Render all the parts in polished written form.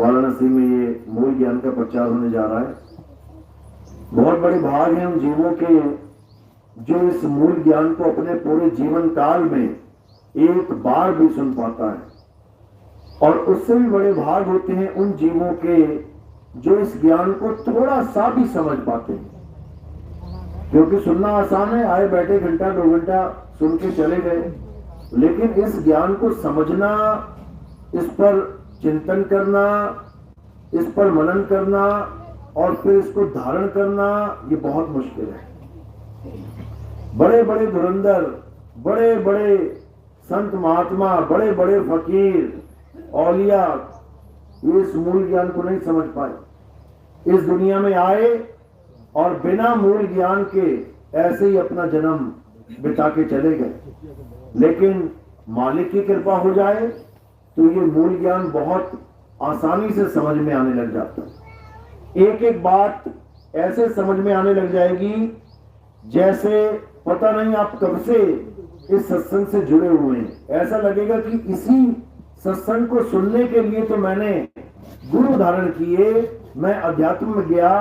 वाराणसी में ये मूल ज्ञान का प्रचार होने जा रहा है। बहुत बड़े भाग हैं उन जीवों के जो इस मूल ज्ञान को अपने पूरे जीवन काल में एक बार भी सुन पाता है, और उससे भी बड़े भाग होते हैं उन जीवों के जो इस ज्ञान को थोड़ा सा भी समझ पाते हैं। क्योंकि सुनना आसान है, आए बैठे घंटा 2 घंटा सुन के चले गए, लेकिन इस ज्ञान को समझना, इस पर चिंतन करना, इस पर मनन करना और फिर इसको धारण करना, ये बहुत मुश्किल है। बड़े बड़े धुरंधर, बड़े बड़े संत महात्मा, बड़े बड़े फकीर, औलिया ये इस मूल ज्ञान को नहीं समझ पाए। इस दुनिया में आए और बिना मूल ज्ञान के ऐसे ही अपना जन्म बिता के चले गए। लेकिन मालिक की कृपा हो जाए तो ये मूल ज्ञान बहुत आसानी से समझ में आने लग जाता है। एक एक बात ऐसे समझ में आने लग जाएगी जैसे पता नहीं आप कब से इस सत्संग से जुड़े हुए हैं। ऐसा लगेगा कि इसी सत्संग को सुनने के लिए तो मैंने गुरु धारण किए, मैं अध्यात्म में गया,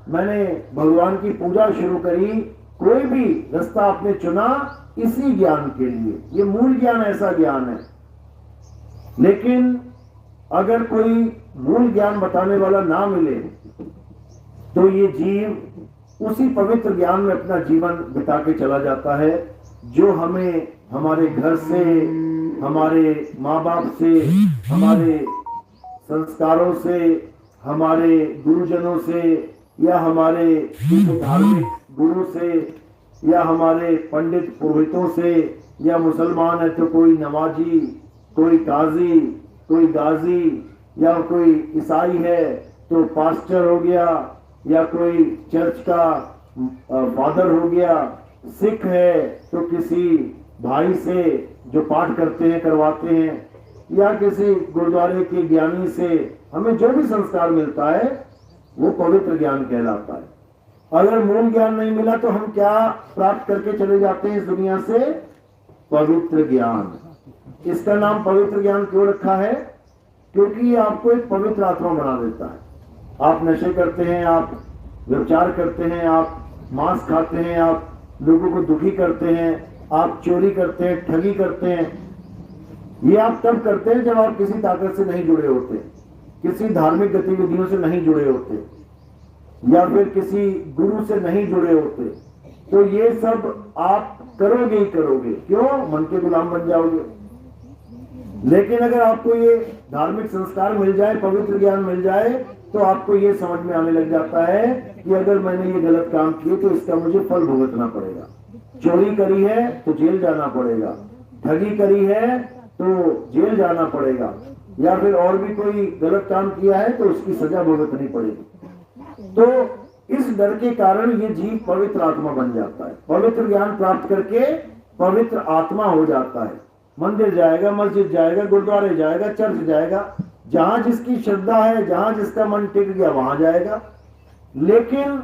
मैंने भगवान की पूजा शुरू करी, कोई भी रास्ता आपने चुना इसी ज्ञान के लिए। ये मूल ज्ञान ऐसा ज्ञान है। लेकिन अगर कोई मूल ज्ञान बताने वाला ना मिले तो ये जीव उसी पवित्र ज्ञान में अपना जीवन बिता के चला जाता है जो हमें हमारे घर से, हमारे माँ बाप से, हमारे संस्कारों से, हमारे गुरुजनों से, या हमारे धार्मिक गुरु से, या हमारे पंडित पुरोहितों से, या मुसलमान है तो कोई नमाजी, कोई काजी, कोई गाजी, या कोई ईसाई है तो पास्टर हो गया, या कोई चर्च का फादर हो गया, सिख है तो किसी भाई से जो पाठ करते हैं करवाते हैं, या किसी गुरुद्वारे के ज्ञानी से हमें जो भी संस्कार मिलता है वो पवित्र ज्ञान कहलाता है। अगर मूल ज्ञान नहीं मिला तो हम क्या प्राप्त करके चले जाते हैं इस दुनिया से? पवित्र ज्ञान। इसका नाम पवित्र ज्ञान क्यों रखा है? क्योंकि ये आपको एक पवित्र आत्मा बना देता है। आप नशे करते हैं, आप व्यभिचार करते हैं, आप मांस खाते हैं, आप लोगों को दुखी करते हैं, आप चोरी करते हैं, ठगी करते हैं, ये आप तब करते हैं जब आप किसी ताकत से नहीं जुड़े होते, किसी धार्मिक गतिविधियों से नहीं जुड़े होते, या फिर किसी गुरु से नहीं जुड़े होते। तो ये सब आप करोगे ही करोगे। क्यों? मन के गुलाम बन जाओगे। लेकिन अगर आपको ये धार्मिक संस्कार मिल जाए, पवित्र ज्ञान मिल जाए, तो आपको ये समझ में आने लग जाता है कि अगर मैंने ये गलत काम किए तो इसका मुझे फल भुगतना पड़ेगा। चोरी करी है तो जेल जाना पड़ेगा, ठगी करी है तो जेल जाना पड़ेगा, या फिर और भी कोई गलत काम किया है तो उसकी सजा भुगतनी पड़ेगी। तो इस डर के कारण ये जीव पवित्र आत्मा बन जाता है। पवित्र ज्ञान प्राप्त करके पवित्र आत्मा हो जाता है। मंदिर जाएगा, मस्जिद जाएगा, गुरुद्वारे जाएगा, चर्च जाएगा, जहां जिसकी श्रद्धा है, जहां जिसका मन टिक गया वहां जाएगा, लेकिन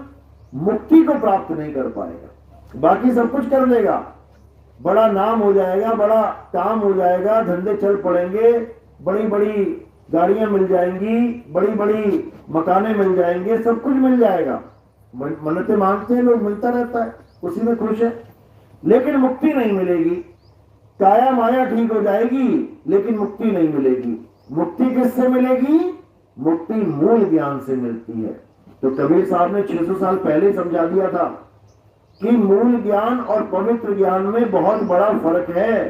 मुक्ति को प्राप्त नहीं कर पाएगा। बाकी सब कुछ कर लेगा, बड़ा नाम हो जाएगा, बड़ा काम हो जाएगा, धंधे चल पड़ेंगे, बड़ी बड़ी गाड़ियां मिल जाएंगी, बड़ी बड़ी मकाने मिल जाएंगे, सब कुछ मिल जाएगा। मन्नतें मांगते हैं लोग, मिलता रहता है, उसी में खुश है, लेकिन मुक्ति नहीं मिलेगी। काया माया ठीक हो जाएगी लेकिन मुक्ति नहीं मिलेगी। मुक्ति किससे मिलेगी? मुक्ति मूल ज्ञान से मिलती है। तो कबीर साहब ने 600 साल पहले समझा दिया था कि मूल ज्ञान और पवित्र ज्ञान में बहुत बड़ा फर्क है।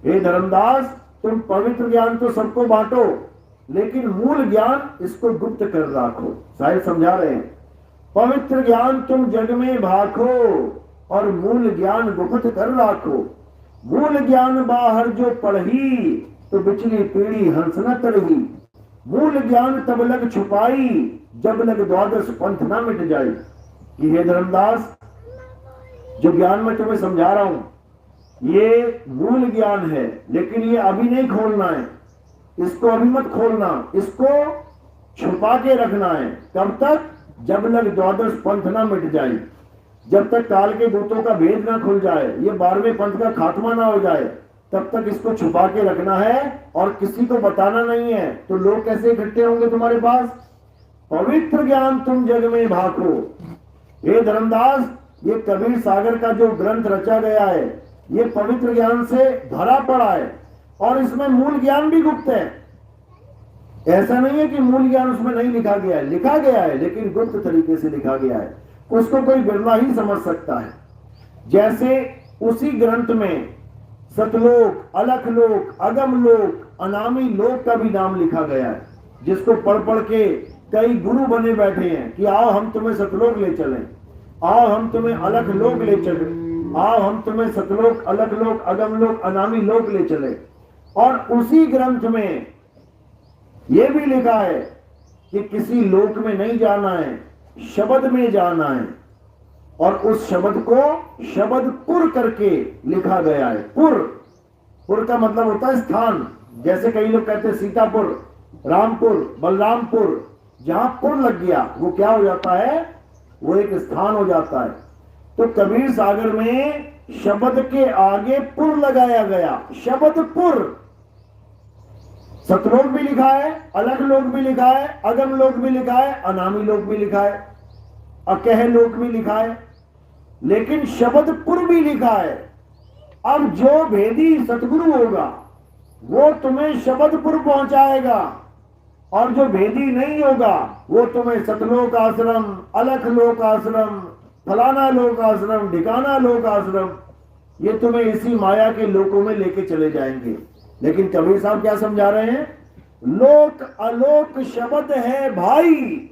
हे धर्मदास, तुम पवित्र ज्ञान तो सबको बांटो, लेकिन मूल ज्ञान इसको गुप्त कर रखो। शायद समझा रहे हैं, पवित्र ज्ञान तुम जग में भाखो और मूल ज्ञान गुप्त कर रखो। मूल ज्ञान बाहर जो पढ़ी तो बिचली पीढ़ी हंस न तड़ही। मूल ज्ञान तब लग छुपाई जब लग द्वादश पंथ न मिट जाई। कि हे धर्मदास, जो ज्ञान मैं तुम्हें समझा रहा हूं ये मूल ज्ञान है, लेकिन ये अभी नहीं खोलना है, इसको अभी मत खोलना, इसको छुपा के रखना है। कब तक? जब लग द्वादश पंथ ना मिट जाए, जब तक काल के दूतों का भेद ना खुल जाए, ये 12वें पंथ का खात्मा ना हो जाए, तब तक इसको छुपा के रखना है और किसी को बताना नहीं है। तो लोग कैसे इकट्ठे होंगे तुम्हारे पास? पवित्र ज्ञान तुम जग में भाको। हे धर्मदास, ये कबीर सागर का जो ग्रंथ रचा गया है ये पवित्र ज्ञान से भरा पड़ा है और इसमें मूल ज्ञान भी गुप्त है। ऐसा नहीं है कि मूल ज्ञान उसमें नहीं लिखा गया है, लिखा गया है, लेकिन गुप्त तरीके से लिखा गया है। उसको कोई बिरला ही समझ सकता है। जैसे उसी ग्रंथ में सतलोक, अलख लोक, अगम लोक, अनामी लोक का भी नाम लिखा गया है, जिसको पढ़ पढ़ के कई गुरु बने बैठे हैं कि आओ हम तुम्हें सतलोक ले चलें, आओ हम तुम्हें अलख लोक ले चलें, आओ हम तुम्हें सतलोक, अलख लोक, अगम लोक, अनामी लोक ले चले। और उसी ग्रंथ में यह भी लिखा है कि किसी लोक में नहीं जाना है, शब्द में जाना है। और उस शब्द को शब्दपुर करके लिखा गया है। पुर का मतलब होता है स्थान। जैसे कई लोग कहते हैं सीतापुर, रामपुर, बलरामपुर, जहां पुर लग गया वो क्या हो जाता है? वो एक स्थान हो जाता है। तो कबीर सागर में शब्द के आगे पुर लगाया गया, शब्दपुर। सतलोक भी लिखा है, अलग लोक भी लिखा है, अगम लोक भी लिखा है, अनामी लोक भी लिखा है, अकह लोक भी लिखा है, लेकिन शब्दपुर भी लिखा है। अब जो भेदी सतगुरु होगा वो तुम्हें शब्दपुर पहुंचाएगा और जो भेदी नहीं होगा वो तुम्हें सतलोक आश्रम, अलख लोक आश्रम, फलाना लोक आश्रम, ढिकाना लोक आश्रम, ये तुम्हें इसी माया के लोकों में लेके चले जाएंगे। लेकिन कबीर साहब क्या समझा रहे हैं? लोक अलोक शब्द है भाई,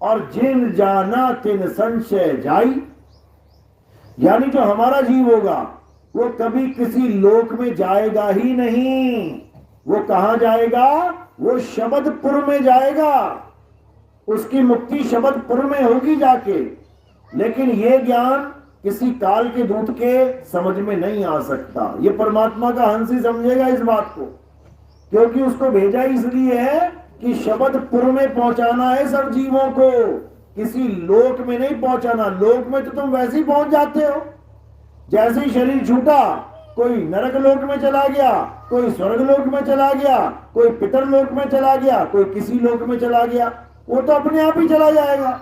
और जिन जाना तिन संशय जाई। यानी जो हमारा जीव होगा वो कभी किसी लोक में जाएगा ही नहीं। वो कहां जाएगा? वो शब्दपुर में जाएगा। उसकी मुक्ति शब्दपुर में होगी जाके। लेकिन ये ज्ञान किसी काल के दूत के समझ में नहीं आ सकता। ये परमात्मा का हंस ही समझेगा इस बात को, क्योंकि उसको भेजा इसलिए है कि शब्दपुर में पहुंचाना है सब जीवों को, किसी लोक में नहीं पहुंचाना। लोक में तो तुम वैसे ही पहुंच जाते हो। जैसे ही शरीर छूटा, कोई नरक लोक में चला गया, कोई स्वर्ग लोक में चला गया, कोई पितर लोक में चला गया, कोई किसी लोक में चला गया, वो तो अपने आप ही चला जाएगा।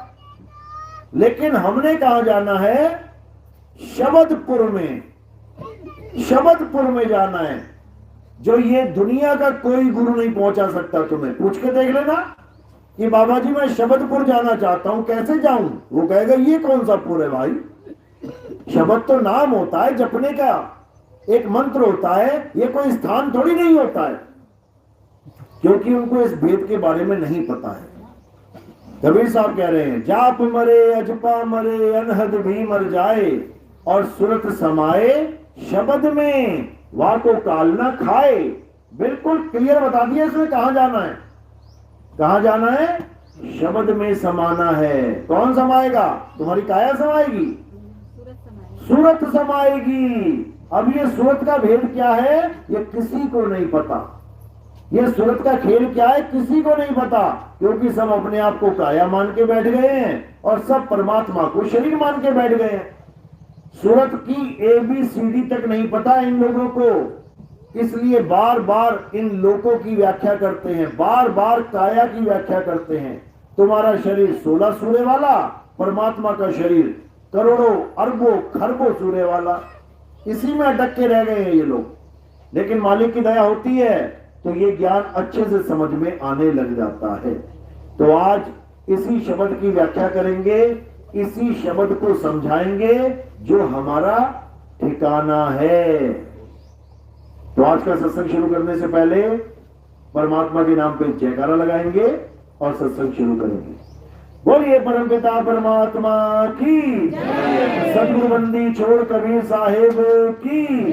लेकिन हमने कहां जाना है? शब्दपुर में। शब्दपुर में जाना है, जो ये दुनिया का कोई गुरु नहीं पहुंचा सकता। तुम्हें पूछ के देख लेना कि बाबा जी मैं शब्दपुर जाना चाहता हूं, कैसे जाऊं? वो कहेगा ये कौन सा पुर है भाई? शब्द तो नाम होता है जपने का, एक मंत्र होता है, ये कोई स्थान थोड़ी नहीं होता है। क्योंकि उनको इस भेद के बारे में नहीं पता है। कबीर साहब कह रहे हैं, जाप मरे अजपा मरे अनहद भी मर जाए, और सुरत समाए शब्द में वाह को काल ना खाए। बिल्कुल क्लियर बता दिया इसमें कहां जाना है। कहां जाना है? शब्द में समाना है। कौन समाएगा? तुम्हारी काया समाएगी, सूरत समाएगी। अब ये सूरत का भेद क्या है ये किसी को नहीं पता। ये सूरत का खेल क्या है किसी को नहीं पता, क्योंकि सब अपने आप को काया मान के बैठ गए हैं और सब परमात्मा को शरीर मान के बैठ गए हैं। सूरत की ABCD तक नहीं पता इन लोगों को, इसलिए बार बार इन लोगों की व्याख्या करते हैं, बार बार काया की व्याख्या करते हैं। तुम्हारा शरीर 16 सूर्य वाला, परमात्मा का शरीर करोड़ों अरबों खरबों सूर्य वाला। इसी में अटक के रह गए हैं ये लोग। लेकिन मालिक की दया होती है तो ये ज्ञान अच्छे से समझ में आने लग जाता है। तो आज इसी शब्द की व्याख्या करेंगे, इसी शब्द को समझाएंगे जो हमारा ठिकाना है। तो आज का सत्संग शुरू करने से पहले परमात्मा के नाम पे जयकारा लगाएंगे और सत्संग शुरू करेंगे। बोलिए परमपिता परमात्मा की, सदगुरु बंदी छोड़ कबीर साहेब की,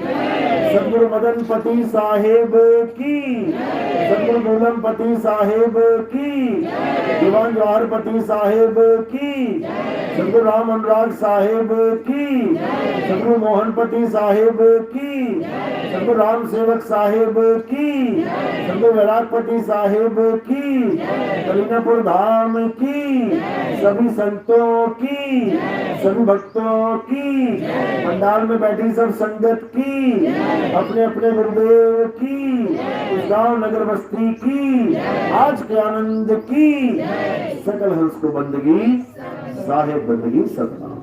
सदगुरु मदन पति साहेब की, सदगुरु मूलम पति साहेब की, देवान जवाहरपति साहेब की, सदगुरु राम अनुराग साहेब की, सदगुरु मोहनपति साहेब की, सदगुरु राम सेवक साहेब की, सदगुरु वैरागपति साहेब की, कलीनापुर धाम की, सभी संतों की, सभी भक्तों की, पंडाल में बैठी सब संगत की, अपने अपने गुरुदेव की, उस गांव नगर बस्ती की, आज के आनंद की, सकल हंस को बंदगी साहेब बंदगी सतनाम।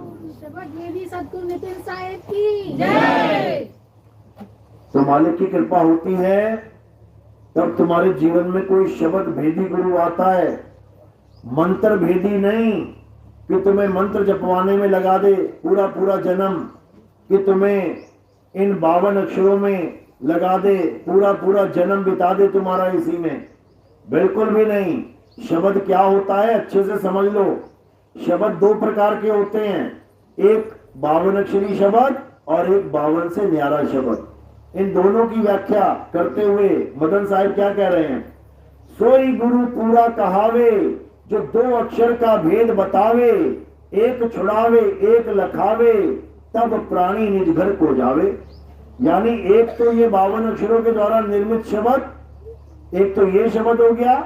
सतगुरु नितिन साहेब की जय। तो मालिक की कृपा होती है तब तुम्हारे जीवन में कोई शब्द भेदी गुरु आता है, मंत्र भेदी नहीं कि तुम्हें मंत्र जपवाने में लगा दे पूरा पूरा जन्म, कि तुम्हें इन 52 अक्षरों में लगा दे पूरा पूरा जन्म बिता दे तुम्हारा इसी में, बिल्कुल भी नहीं। शब्द क्या होता है अच्छे से समझ लो। शब्द 2 प्रकार के होते हैं, एक 52 अक्षरी शब्द और एक 52 से न्यारा शब्द। इन दोनों की व्याख्या करते हुए मदन साहिब क्या कह रहे हैं, सोई गुरु पूरा कहावे जो 2 अक्षर का भेद बतावे, एक छुड़ावे एक लखावे तब प्राणी निज घर को जावे। यानी एक तो ये 52 अक्षरों के द्वारा निर्मित शब्द, एक तो ये शब्द हो गया,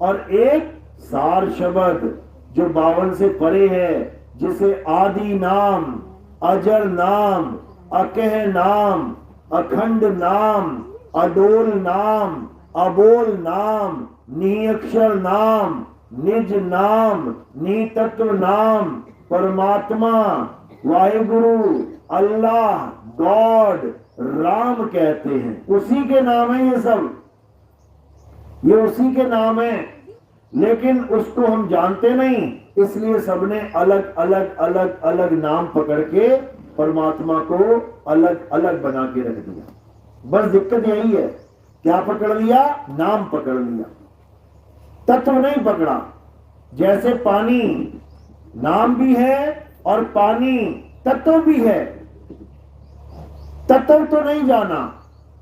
और एक सार शब्द जो 52 से परे है, जिसे आदि नाम, अजर नाम, अकह नाम, अखंड नाम, अडोल नाम, अबोल नाम, निअक्षर नाम, निज नाम, नितत्व नाम, परमात्मा, वाहिगुरु, अल्लाह, गॉड, राम कहते हैं। उसी के नाम है ये सब, ये उसी के नाम है, लेकिन उसको हम जानते नहीं, इसलिए सबने अलग अलग अलग अलग नाम पकड़ के परमात्मा को अलग अलग बना के रख दिया। बस दिक्कत यही है, क्या पकड़ लिया? नाम पकड़ लिया, तत्व नहीं पकड़ा। जैसे पानी नाम भी है और पानी तत्व भी है, तत्व तो नहीं जाना,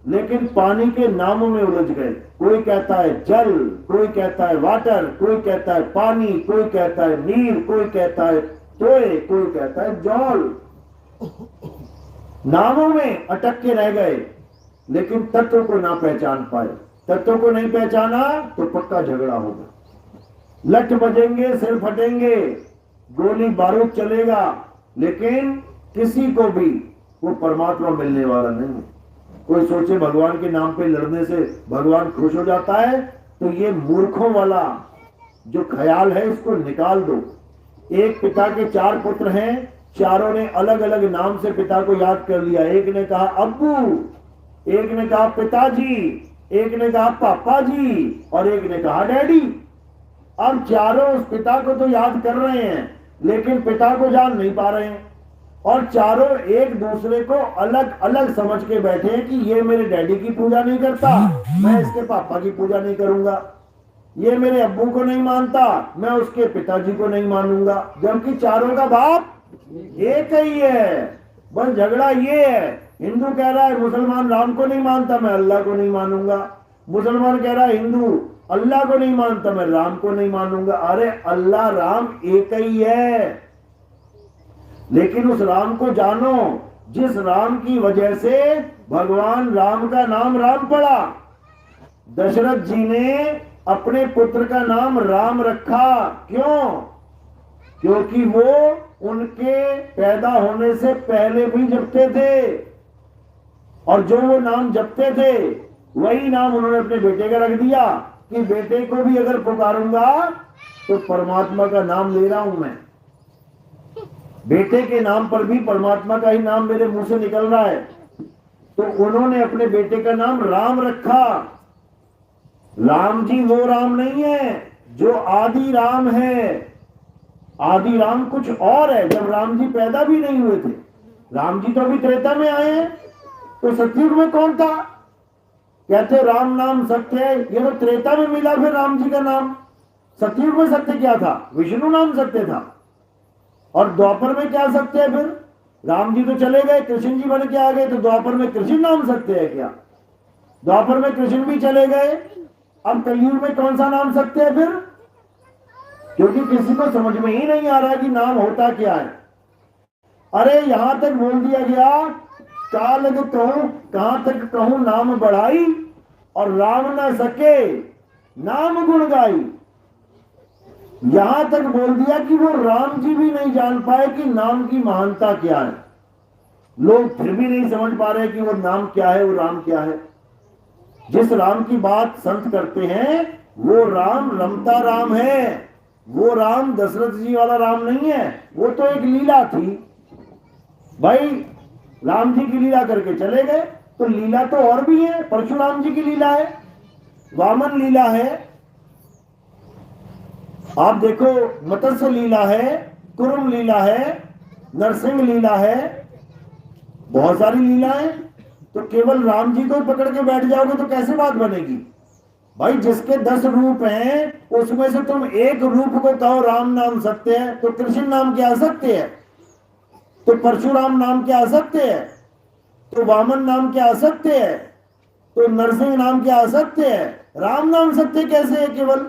लेकिन पानी के नामों में उलझ गए। कोई कहता है जल, कोई कहता है वाटर, कोई कहता है पानी, कोई कहता है नीर, कोई कहता है तोय, कोई कहता है जल। नामों में अटक के रह गए, लेकिन तत्व को ना पहचान पाए। तत्व को नहीं पहचाना तो पक्का झगड़ा होगा, लठ बजेंगे, सिर फटेंगे, गोली बारूद चलेगा, लेकिन किसी को भी वो परमात्मा मिलने वाला नहीं है। कोई सोचे भगवान के नाम पे लड़ने से भगवान खुश हो जाता है, तो ये मूर्खों वाला जो ख्याल है इसको निकाल दो। एक पिता के 4 पुत्र हैं, चारों ने अलग अलग नाम से पिता को याद कर लिया। एक ने कहा अब्बू, एक ने कहा पिताजी, एक ने कहा पापा जी, और एक ने कहा डैडी। अब चारों उस पिता को तो याद कर रहे हैं, लेकिन पिता को जान नहीं पा रहे हैं, और चारों एक दूसरे को अलग अलग समझ के बैठे हैं कि ये मेरे डैडी की पूजा नहीं करता, मैं इसके पापा की पूजा नहीं करूंगा, ये मेरे अब्बू को नहीं मानता, मैं उसके पिताजी को नहीं मानूंगा, जबकि चारों का बाप एक ही है। बस झगड़ा ये है, हिंदू कह रहा है मुसलमान राम को नहीं मानता, मैं अल्लाह को नहीं मानूंगा। मुसलमान कह रहा है हिंदू अल्लाह को नहीं मानता, मैं राम को नहीं मानूंगा। अरे अल्लाह राम एक ही है, लेकिन उस राम को जानो जिस राम की वजह से भगवान राम का नाम राम पड़ा। दशरथ जी ने अपने पुत्र का नाम राम रखा, क्यों? क्योंकि वो उनके पैदा होने से पहले भी जपते थे, और जो वो नाम जपते थे वही नाम उन्होंने अपने बेटे का रख दिया कि बेटे को भी अगर पुकारूंगा तो परमात्मा का नाम ले रहा हूं मैं। बेटे के नाम पर भी परमात्मा का ही नाम मेरे मुंह से निकल रहा है, तो उन्होंने अपने बेटे का नाम राम रखा। राम जी वो राम नहीं है जो आदि राम है, आदि राम कुछ और है। जब राम जी पैदा भी नहीं हुए थे, राम जी तो अभी त्रेता में आए हैं, तो सतयुग में कौन था? कहते राम नाम सत्य है, ये तो त्रेता में मिला फिर राम जी का नाम। सतयुग में सत्य क्या था? विष्णु नाम सत्य था। और द्वापर में क्या सत्य है? फिर राम जी तो चले गए, कृष्ण जी बन के आ गए, तो द्वापर में कृष्ण नाम सत्य है क्या? द्वापर में कृष्ण भी चले गए, अब कलयुग में कौन सा नाम सत्य है? फिर क्योंकि किसी को समझ में ही नहीं आ रहा कि नाम होता क्या है। अरे यहां तक बोल दिया गया, कालग कहूं कहां तक कहूं नाम बढ़ाई, और राम न सके नाम गुण गाई। यहां तक बोल दिया कि वो राम जी भी नहीं जान पाए कि नाम की महानता क्या है। लोग फिर भी नहीं समझ पा रहे कि वो नाम क्या है, वो राम क्या है। जिस राम की बात संत करते हैं वो राम रमता राम है। वो राम दशरथ जी वाला राम नहीं है, वो तो एक लीला थी भाई। राम जी की लीला करके चले गए, तो लीला तो और भी है। परशुराम जी की लीला है, वामन लीला है, आप देखो मत्स्य लीला है, कुर्म लीला है, नरसिंह लीला है, बहुत सारी लीलाएं। तो केवल राम जी को पकड़ के बैठ जाओगे तो कैसे बात बनेगी भाई। जिसके 10 रूप हैं उसमें से तुम एक रूप को कहो राम नाम सत्य है, तो कृष्ण नाम क्या असत्य है? तो परशुराम नाम क्या असत्य है? तो वामन नाम क्या असत्य है? तो नरसिंह नाम क्या असत्य है? राम नाम सत्य कैसे है केवल?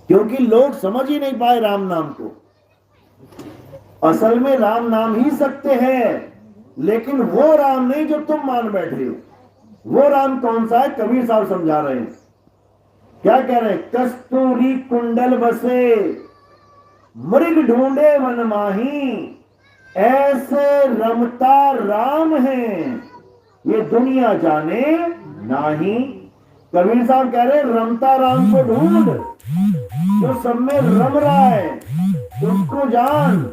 क्योंकि लोग समझ ही नहीं पाए राम नाम को। असल में राम नाम ही सत्य है, लेकिन वो राम नहीं जो तुम मान बैठे हो। वो राम कौन सा है? कबीर साहब समझा रहे हैं। क्या कह रहे हैं? कस्तूरी कुंडल बसे मृग ढूंढे वन माही, ऐसे रमता राम है ये दुनिया जाने नाही। कबीर साहब कह रहे रमता राम को ढूंढ, जो सब में रम रहा है उसको जान।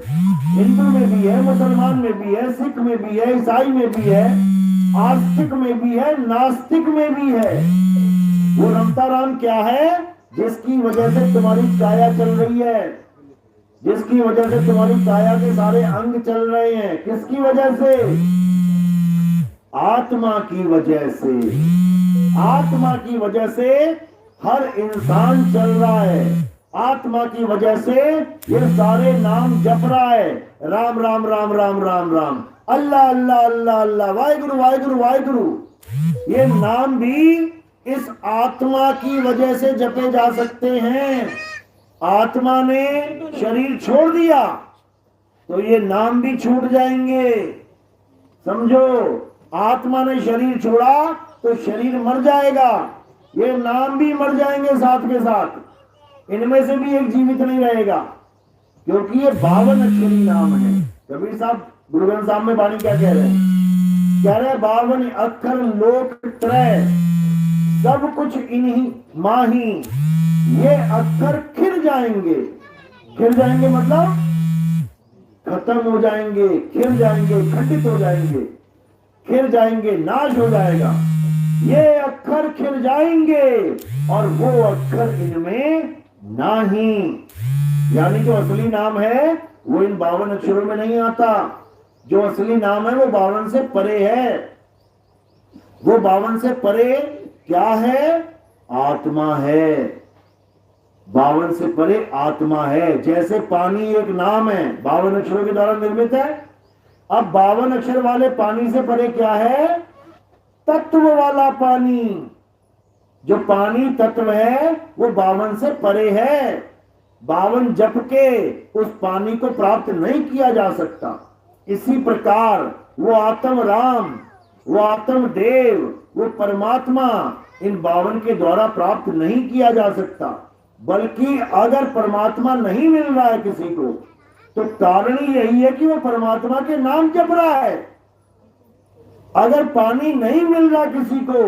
हिंदू में भी है, मुसलमान में भी है, सिख में भी है, ईसाई में भी है, आस्तिक में भी है, नास्तिक में भी है। वो रमता राम क्या है? जिसकी वजह से तुम्हारी काया चल रही है, जिसकी वजह से तुम्हारी काया के सारे अंग चल रहे हैं। किसकी वजह से? आत्मा की वजह से। आत्मा की वजह से हर इंसान चल रहा है। आत्मा की वजह से ये सारे नाम जप रहा है। राम राम राम राम राम राम, अल्लाह अल्लाह अल्लाह अल्लाह, वाहिगुरु वाहिगुरु वाहिगुरु। ये नाम भी इस आत्मा की वजह से जपे जा सकते हैं। आत्मा ने शरीर छोड़ दिया तो ये नाम भी छूट जाएंगे। समझो, आत्मा ने शरीर छोड़ा तो शरीर मर जाएगा, ये नाम भी मर जाएंगे साथ के साथ। इनमें से भी एक जीवित नहीं रहेगा, क्योंकि ये 52 अक्षरी नाम है। कबीर साहब गुरु ग्रंथ साहब में वाणी क्या कह रहे हैं? कह रहे 52 अक्षर लोक त्रय, सब कुछ इन्हीं माही। ये अक्षर खिर जाएंगे। खिर जाएंगे मतलब खत्म हो जाएंगे, खिर जाएंगे, खंडित हो जाएंगे, खिर जाएंगे, नाश हो जाएगा। ये अक्षर खिर जाएंगे और वो अक्षर इनमें नहीं। यानी जो असली नाम है वो इन 52 अक्षरों में नहीं आता। जो असली नाम है वो 52 से परे है। वो 52 से परे क्या है? आत्मा है। 52 से परे आत्मा है। जैसे पानी एक नाम है, 52 अक्षरों के द्वारा निर्मित है। अब 52 अक्षर वाले पानी से परे क्या है? तत्व वाला पानी। जो पानी तत्व है वो 52 से परे है। 52 जप के उस पानी को प्राप्त नहीं किया जा सकता। इसी प्रकार वो आत्म राम, वो आत्म देव, वो परमात्मा इन 52 के द्वारा प्राप्त नहीं किया जा सकता। बल्कि अगर परमात्मा नहीं मिल रहा है किसी को, तो कारण ही यही है कि वो परमात्मा के नाम जप रहा है। अगर पानी नहीं मिल रहा किसी को,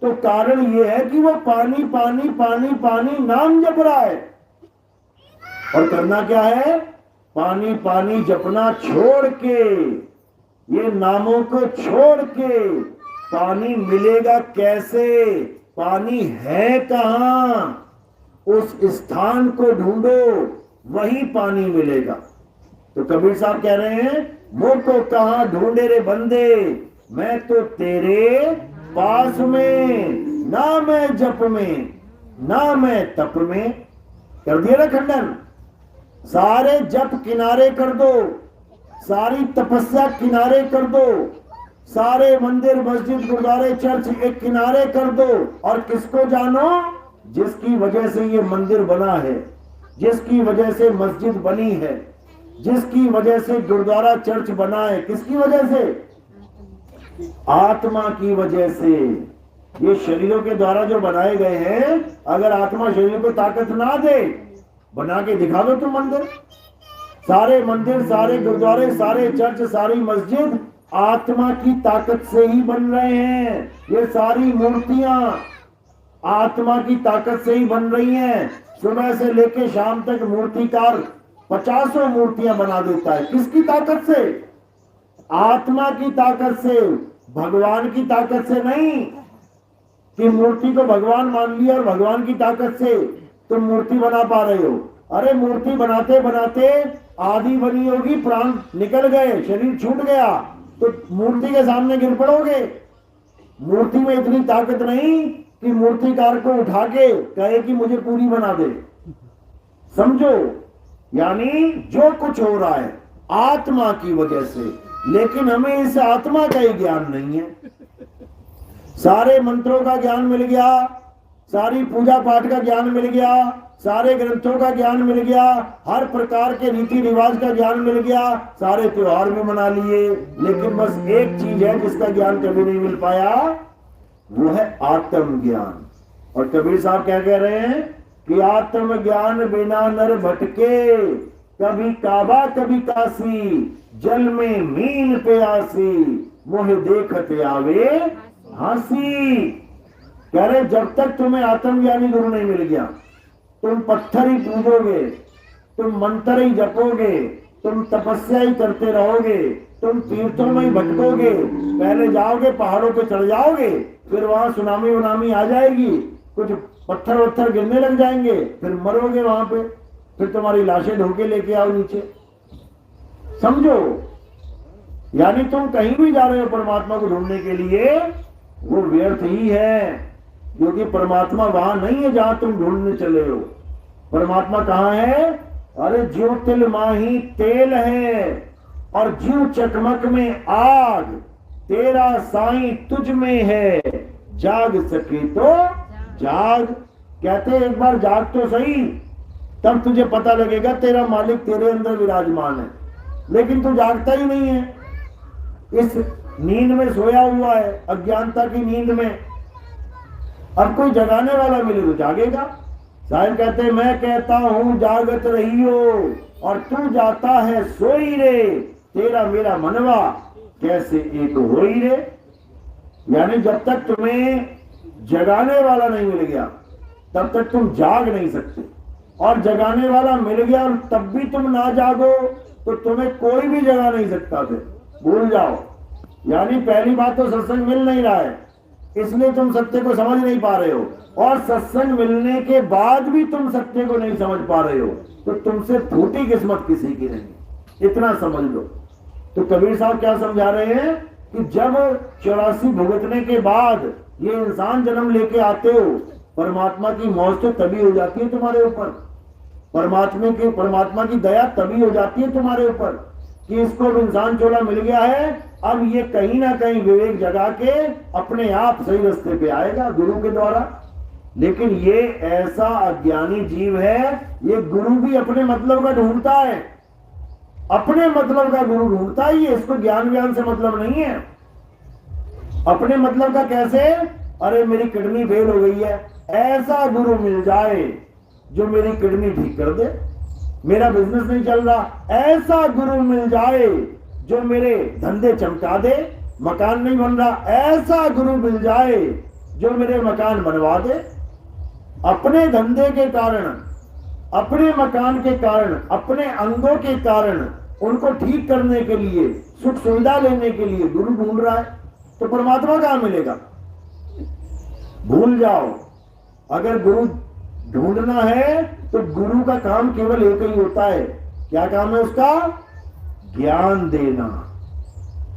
तो कारण यह है कि वो पानी पानी पानी पानी नाम जप रहा है। और करना क्या है? पानी पानी जपना छोड़ के, ये नामों को छोड़ के। पानी मिलेगा कैसे? पानी है कहां? उस स्थान को ढूंढो, वही पानी मिलेगा। तो कबीर साहब कह रहे हैं, मोको कहां ढूंढे रे बंदे, मैं तो तेरे पास में, ना मैं जप में ना मैं तप में। कर दिया ना खंडन। सारे जप किनारे कर दो, सारी तपस्या किनारे कर दो, सारे मंदिर मस्जिद गुरुद्वारे चर्च एक किनारे कर दो, और किसको जानो? जिसकी वजह से ये मंदिर बना है, जिसकी वजह से मस्जिद बनी है, जिसकी वजह से गुरुद्वारा चर्च बना है, किसकी वजह से? आत्मा की वजह से। ये शरीरों के द्वारा जो बनाए गए हैं, अगर आत्मा शरीर को ताकत ना दे, बना के दिखा दो तुम मंदिर। सारे मंदिर, सारे गुरुद्वारे, सारे चर्च, सारी मस्जिद आत्मा की ताकत से ही बन रहे हैं। ये सारी मूर्तियां आत्मा की ताकत से ही बन रही हैं। सुबह से लेके शाम तक मूर्तिकार 50 मूर्तियां बना देता है। किसकी ताकत से? आत्मा की ताकत से, भगवान की ताकत से नहीं कि मूर्ति को भगवान मान लिया और भगवान की ताकत से तुम मूर्ति बना पा रहे हो। अरे मूर्ति बनाते बनाते आधी बनी होगी, प्राण निकल गए, शरीर छूट गया, तो मूर्ति के सामने गिर पड़ोगे। मूर्ति में इतनी ताकत नहीं कि मूर्तिकार को उठा के कहे कि मुझे पूरी बना दे। समझो, यानी जो कुछ हो रहा है आत्मा की वजह से, लेकिन हमें इस आत्मा का ही ज्ञान नहीं है। सारे मंत्रों का ज्ञान मिल गया, सारी पूजा पाठ का ज्ञान मिल गया, सारे ग्रंथों का ज्ञान मिल गया, हर प्रकार के रीति रिवाज का ज्ञान मिल गया, सारे त्योहार भी मना लिए, लेकिन बस एक चीज है जिसका ज्ञान कभी नहीं मिल पाया, वो है आत्म ज्ञान। और कबीर साहब क्या कह रहे हैं कि आत्म ज्ञान बिना नर भटके, कभी काबा कभी काशी, जल में मीन प्यासी, मोह देखते आवे हंसी। कह रहे जब तक तुम्हें आत्मज्ञानी गुरु नहीं मिल गया, तुम पत्थर ही पूजोगे, तुम मंत्र ही जपोगे, तुम तपस्या ही करते रहोगे, तुम तीर्थों में ही भटकोगे। पहले जाओगे पहाड़ों पे चढ़ जाओगे, फिर वहां सुनामी उनामी आ जाएगी, कुछ पत्थर वत्थर गिरने लग जाएंगे, फिर मरोगे वहां पे, फिर तुम्हारी लाशें ढोके लेके आओ नीचे। समझो, यानी तुम कहीं भी जा रहे हो परमात्मा को ढूंढने के लिए, वो व्यर्थ ही है, क्योंकि परमात्मा वहां नहीं है जहां तुम ढूंढने चले हो। परमात्मा कहां है? अरे ज्यों तिल माही तेल है और ज्यों चकमक में आग, तेरा साईं तुझ में है, जाग सके तो जाग। कहते एक बार जाग तो सही, तब तुझे पता लगेगा तेरा मालिक तेरे अंदर विराजमान है। लेकिन तू जागता ही नहीं है, इस नींद में सोया हुआ है, अज्ञानता की नींद में। अब कोई जगाने वाला मिले तो जागेगा। साहिब कहते हैं मैं कहता हूं जागत रही हो और तू जाता है सोई रे, तेरा मेरा मनवा कैसे एक होई रे। यानी जब तक तुम्हें जगाने वाला नहीं मिल गया तब तक तुम जाग नहीं सकते, और जगाने वाला मिल गया और तब भी तुम ना जागो तो तुम्हें कोई भी जगा नहीं सकता। फिर भूल जाओ। यानी पहली बात तो सत्संग मिल नहीं रहा है, इसलिए तुम सत्य को समझ नहीं पा रहे हो, और सत्संग मिलने के बाद भी तुम सत्य को नहीं समझ पा रहे हो, तो तुमसे फूटी किस्मत किसी की नहीं, इतना समझ लो। तो कबीर साहब क्या समझा रहे हैं कि जब 84 भुगतने के बाद ये इंसान जन्म लेके आते हो, परमात्मा की मौज तो तभी हो जाती है तुम्हारे ऊपर, परमात्मा की दया तभी हो जाती है तुम्हारे ऊपर कि इसको इंसान चोला मिल गया है। अब ये कहीं ना कहीं विवेक जगा के अपने आप सही रास्ते पे आएगा गुरु के द्वारा। लेकिन ये ऐसा अज्ञानी जीव है, ये गुरु भी अपने मतलब का ढूंढता है, अपने मतलब का गुरु ढूंढता ही है, इसको ज्ञान से मतलब नहीं है। अपने मतलब का कैसे? अरे मेरी किडनी फेल हो गई है, ऐसा गुरु मिल जाए जो मेरी किडनी ठीक कर दे। मेरा बिजनेस नहीं चल रहा, ऐसा गुरु मिल जाए जो मेरे धंधे चमका दे। मकान नहीं बन रहा, ऐसा गुरु मिल जाए जो मेरे मकान बनवा दे। अपने धंधे के कारण, अपने मकान के कारण, अपने अंगों के कारण उनको ठीक करने के लिए, सुख सुविधा लेने के लिए गुरु ढूंढ रहा है, तो परमात्मा कहां मिलेगा? भूल जाओ। अगर गुरु ढूंढना है तो गुरु का काम केवल एक ही होता है। क्या काम है उसका? ज्ञान देना।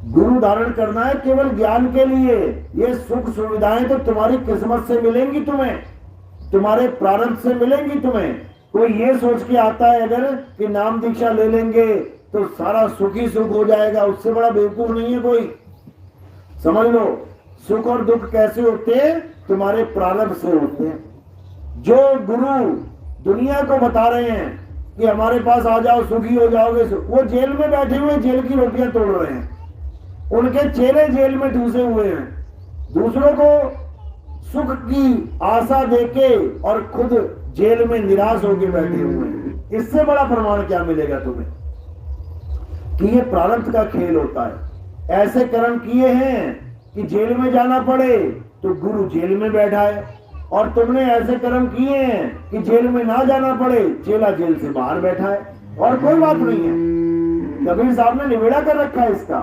गुरु धारण करना है केवल ज्ञान के लिए। ये सुख सुविधाएं तो तुम्हारी किस्मत से मिलेंगी, तुम्हें तुम्हारे प्रारब्ध से मिलेंगी तुम्हें। कोई ये सोच के आता है अगर कि नाम दीक्षा ले लेंगे तो सारा सुख ही सुख हो जाएगा, उससे बड़ा बेवकूफ नहीं है कोई। समझ लो, सुख और दुख कैसे होते हैं? तुम्हारे प्रारब्ध से होते हैं। जो गुरु दुनिया को बता रहे हैं कि हमारे पास आ जाओ सुखी हो जाओगे, वो जेल में बैठे हुए जेल की रोटियां तोड़ रहे हैं। उनके चेले जेल में ठूसे हुए हैं, दूसरों को सुख की आशा देके और खुद जेल में निराश होकर बैठे हुए हैं। इससे बड़ा प्रमाण क्या मिलेगा तुम्हें कि ये प्रारब्ध का खेल होता है। ऐसे कर्म किए हैं कि जेल में जाना पड़े तो गुरु जेल में बैठा है, और तुमने ऐसे कर्म किए हैं कि जेल में ना जाना पड़े, चेला जेल से बाहर बैठा है, और कोई बात नहीं है। कबीर साहब ने निबेड़ा कर रखा है इसका।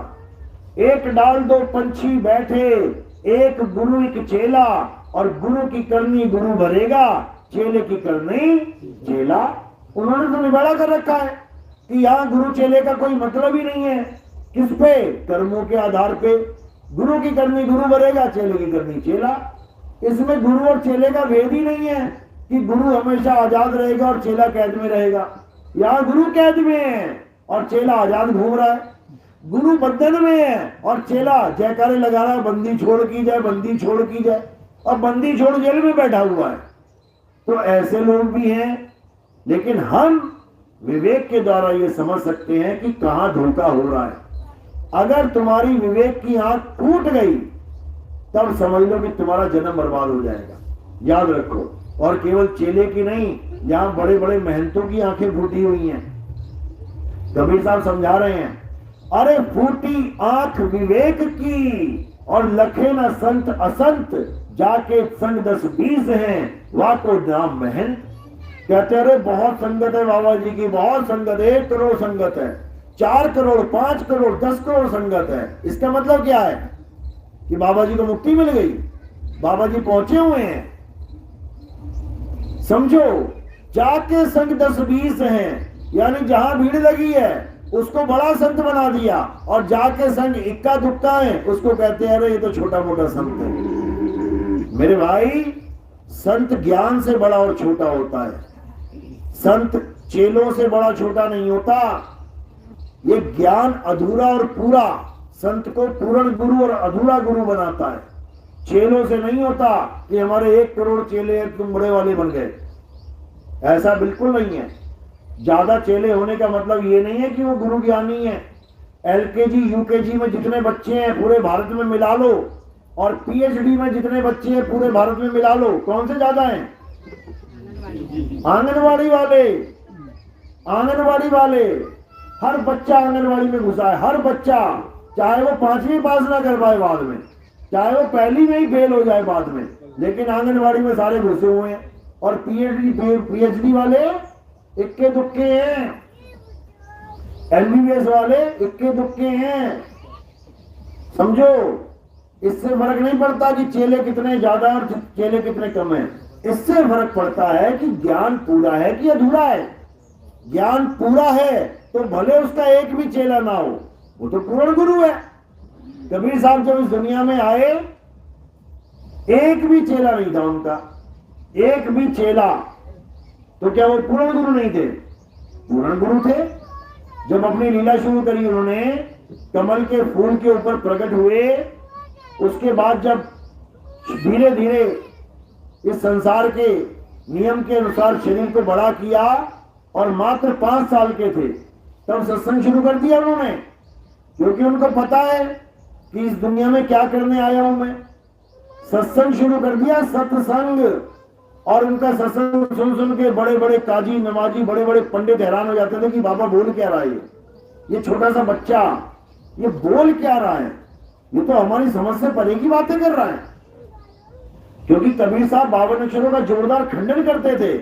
एक डाल दो पंछी बैठे, एक गुरु एक चेला, और गुरु की करनी गुरु भरेगा, चेले की करनी चेला। उन्होंने तो निबेड़ा कर रखा है कि यहाँ गुरु चेले का कोई मतलब ही नहीं है। किस पे? कर्मों के आधार पे। गुरु की करनी गुरु भरेगा, चेले की करनी चेला। इसमें गुरु और चेले का भेद ही नहीं है कि गुरु हमेशा आजाद रहेगा और चेला कैद में रहेगा। यहाँ गुरु कैद में है और चेला आजाद घूम रहा है। गुरु बंधन में है और चेला जयकारे लगा रहा है, बंदी छोड़ की जाए, बंदी छोड़ की जाए, और बंदी छोड़ जेल में बैठा हुआ है। तो ऐसे लोग भी हैं, लेकिन हम विवेक के द्वारा ये समझ सकते हैं कि कहां धोखा हो रहा है। अगर तुम्हारी विवेक की आंख फूट गई तब समझ लो कि तुम्हारा जन्म बर्बाद हो जाएगा। याद रखो। और केवल चेले की नहीं, यहां बड़े बड़े महंतों की आंखें फूटी हुई हैं। कबीर साहब समझा रहे हैं, अरे फूटी आंख विवेक की और लखे न संत असंत, जाके संग 10-20 हैं वाको नाम महंत। कहते अरे बहुत संगत है बाबा जी की, बहुत संगत है, 1 करोड़ संगत है, 4 करोड़ 5 करोड़ 10 करोड़ संगत है। इसका मतलब क्या है कि बाबा जी को मुक्ति मिल गई, बाबा जी पहुंचे हुए हैं। समझो, जाके संग 10-20 हैं, यानी जहां भीड़ लगी है उसको बड़ा संत बना दिया, और जाके संग इक्का दुक्का है उसको कहते हैं अरे ये तो छोटा मोटा संत है। मेरे भाई, संत ज्ञान से बड़ा और छोटा होता है, संत चेलों से बड़ा छोटा नहीं होता। ये ज्ञान अधूरा और पूरा संत को पूर्ण गुरु और अधूरा गुरु बनाता है। चेलों से नहीं होता कि हमारे 1 करोड़ चेले हैं तुम बड़े वाले बन गए, ऐसा बिल्कुल नहीं है। ज्यादा चेले होने का मतलब ये नहीं है कि वो गुरु ज्ञानी है। LKG UKG में जितने बच्चे हैं पूरे भारत में मिला लो, और PhD में जितने बच्चे हैं पूरे भारत में मिला लो, कौन से ज्यादा हैं? आंगनवाड़ी वाले। आंगनवाड़ी वाले, हर बच्चा आंगनवाड़ी में घुसा है, हर बच्चा, चाहे वो 5वीं पास ना कर पाए बाद में, चाहे वो पहली में ही फेल हो जाए बाद में, लेकिन आंगनवाड़ी में सारे घुसे हुए हैं। और PhD वाले इक्के दुक्के हैं, MBBS वाले इक्के दुक्के हैं। समझो, इससे फर्क नहीं पड़ता कि चेले कितने ज्यादा और चेले कितने कम हैं। इससे फर्क पड़ता है कि ज्ञान पूरा है कि अधूरा है। ज्ञान पूरा है तो भले उसका एक भी चेला ना हो, वो तो पूर्ण गुरु है। कबीर साहब जब इस दुनिया में आए, एक भी चेला नहीं था उनका, एक भी चेला। तो क्या वो पूर्ण गुरु नहीं थे? पूर्ण गुरु थे। जब अपनी लीला शुरू करी उन्होंने, कमल के फूल के ऊपर प्रकट हुए, उसके बाद जब धीरे धीरे इस संसार के नियम के अनुसार शरीर को बड़ा किया और मात्र 5 साल के थे, तब सत्संग शुरू कर दिया उन्होंने, क्योंकि उनको पता है कि इस दुनिया में क्या करने आया हूं मैं। सत्संग शुरू कर दिया, सत्संग। और उनका सत्संग सुन सुन के बड़े बड़े काजी नमाजी बड़े बड़े पंडित हैरान हो जाते थे कि बाबा बोल क्या रहा है, ये छोटा सा बच्चा ये बोल क्या रहा है, ये तो हमारी समझ से परे की बातें कर रहा है। क्योंकि कबीर साहब 52 अक्षरों का जोरदार खंडन करते थे,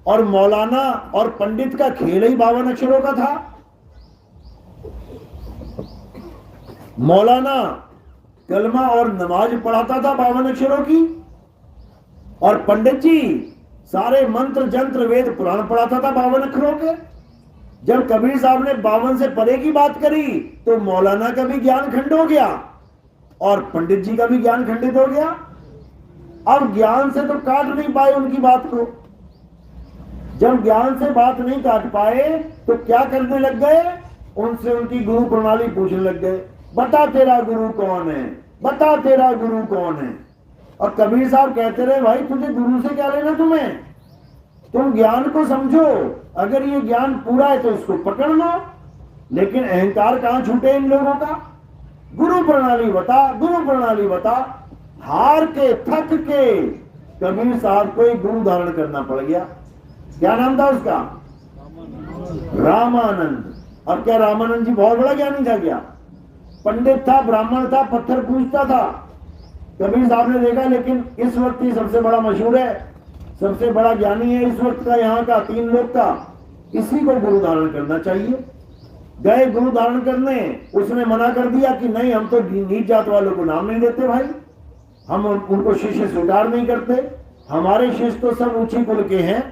और मौलाना और पंडित का खेल ही 52 अक्षरों का था। मौलाना कलमा और नमाज पढ़ाता था 52 अक्षरों की, और पंडित जी सारे मंत्र जंत्र वेद पुराण पढ़ाता था 52 अक्षरों के। जब कबीर साहब ने 52 से परे की बात करी तो मौलाना का भी ज्ञान खंड हो गया और पंडित जी का भी ज्ञान खंडित हो गया। अब ज्ञान से तो काट नहीं पाए उनकी बात को। जब ज्ञान से बात नहीं काट पाए तो क्या करने लग गए, उनसे उनकी गुरु प्रणाली पूछने लग गए, बता तेरा गुरु कौन है, बता तेरा गुरु कौन है। और कबीर साहब कहते रहे, भाई तुझे गुरु से क्या लेना, तुम्हें तुम ज्ञान को समझो, अगर ये ज्ञान पूरा है तो इसको पकड़ लो। लेकिन अहंकार कहां छूटे इन लोगों का। गुरु प्रणाली बता, गुरु प्रणाली बता, हार के थक के कबीर साहब को एक गुरु धारण करना पड़ गया। क्या नाम था उसका? रामानंद। अब क्या रामानंद जी बहुत बड़ा ज्ञानी था क्या? पंडित था, ब्राह्मण था, पत्थर पूजता था। कबीर साहब ने देखा लेकिन इस वक्त ही सबसे बड़ा मशहूर है, सबसे बड़ा ज्ञानी है इस वक्त का, यहाँ का 3 लोग का, इसी को गुरु धारण करना चाहिए। गए गुरु धारण करने, उसने मना कर दिया कि नहीं, हम तो नीच जात वालों को नाम नहीं देते भाई, हम उनको शिष्य स्वीकार नहीं करते, हमारे शिष्य तो सब ऊंची कुल के हैं।